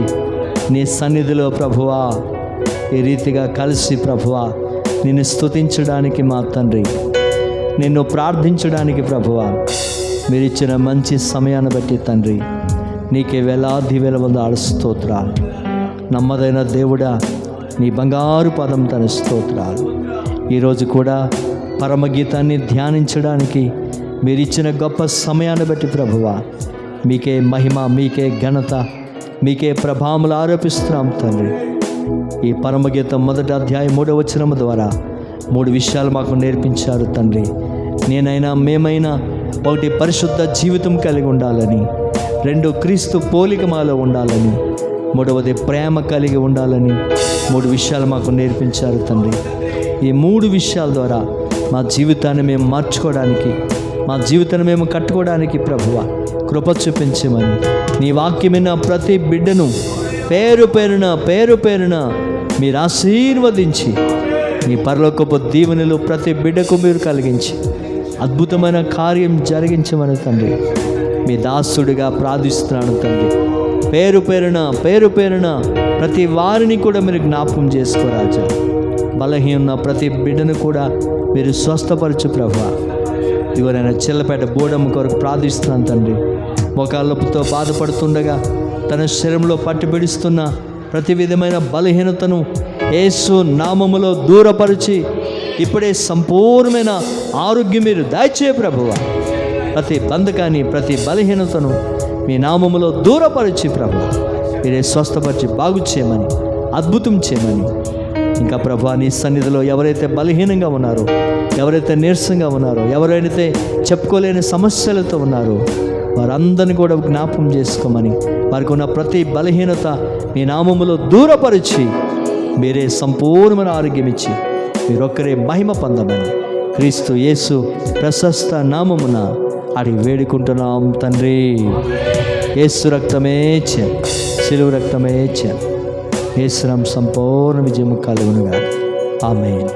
నీ సన్నిధిలో ప్రభువా ఈ రీతిగా కలిసి ప్రభువా నిన్ను స్తుతించడానికి మా తండ్రి, నిన్ను ప్రార్థించడానికి ప్రభువా మీరు ఇచ్చిన మంచి సమయాన్ని బట్టి తండ్రి నీకే వేలాది వేల వందల స్తోత్రాలు. నమ్మదైన దేవుడా నీ బంగారు పదం తన స్తోత్రాలు. ఈరోజు కూడా పరమగీతాన్ని ధ్యానించడానికి మీరు ఇచ్చిన గొప్ప సమయాన్ని బట్టి ప్రభువా మీకే మహిమ, మీకే ఘనత, మీకే ప్రభావములు ఆరోపిస్తున్నాం తండ్రి. ఈ పరమగీతం మొదటి అధ్యాయం 3వ వచనం ద్వారా 3 విషయాలు మాకు నేర్పించారు తండ్రి. నేనైనా మేమైనా ఒకటి పరిశుద్ధ జీవితం కలిగి ఉండాలని, 2 క్రీస్తు పోలిక మాలో ఉండాలని, 3వది ప్రేమ కలిగి ఉండాలని 3 విషయాలు మాకు నేర్పించారు తండ్రి. ఈ 3 విషయాల ద్వారా మా జీవితాన్ని మేము మార్చుకోవడానికి, మా జీవితాన్ని మేము కట్టుకోవడానికి ప్రభువా కృప చూపించమని, నీ వాక్యమైన ప్రతి బిడ్డను పేరు పేరున మీరు ఆశీర్వదించి, మీ పరలోకపు దీవెనలు ప్రతి బిడ్డకు మీరు కలిగించి అద్భుతమైన కార్యం జరిగించమని తండ్రి మీ దాసుడిగా ప్రార్థిస్తున్నాను తండ్రి. పేరు పేరున ప్రతి వారిని కూడా మీరు జ్ఞాపకం చేసుకోరాజా. బలహీన ప్రతి బిడ్డను కూడా మీరు స్వస్థపరచు ప్రభువా. ఇవరైనా చిల్లపేట బోడమ్మ కొరకు ప్రార్థిస్తున్నాను తండ్రి. మోకాళ్ళతో బాధపడుతుండగా తన శరీరంలో పట్టుబిడుస్తున్న ప్రతి విధమైన బలహీనతను యేసు నామములో దూరపరిచి ఇప్పుడే సంపూర్ణమైన ఆరోగ్యం మీరు దయచే ప్రభువా. ప్రతి బంధకాన్ని, ప్రతి బలహీనతను మీ నామములో దూరపరిచి ప్రభువా మీరే స్వస్థపరిచి బాగు చేయమని, అద్భుతం చేయమని. ఇంకా ప్రభువా నీ సన్నిధిలో ఎవరైతే బలహీనంగా ఉన్నారో, ఎవరైతే నీరసంగా ఉన్నారో, ఎవరైతే చెప్పుకోలేని సమస్యలతో ఉన్నారో వారందరినీ కూడా జ్ఞాపకం చేసుకోమని, వారికి ఉన్న ప్రతి బలహీనత మీ నామములో దూరపరిచి మీరే సంపూర్ణమైన ఆరోగ్యం ఇచ్చి మీరొక్కరే మహిమ పొందమని క్రీస్తు యేసు ప్రశస్త నామమున అడిగి వేడుకుంటున్నాం తండ్రి. యేసు రక్తమే శిలువ రక్తమే యేసు నామమున సంపూర్ణ విజయం కలుగునుగా. ఆమేన్.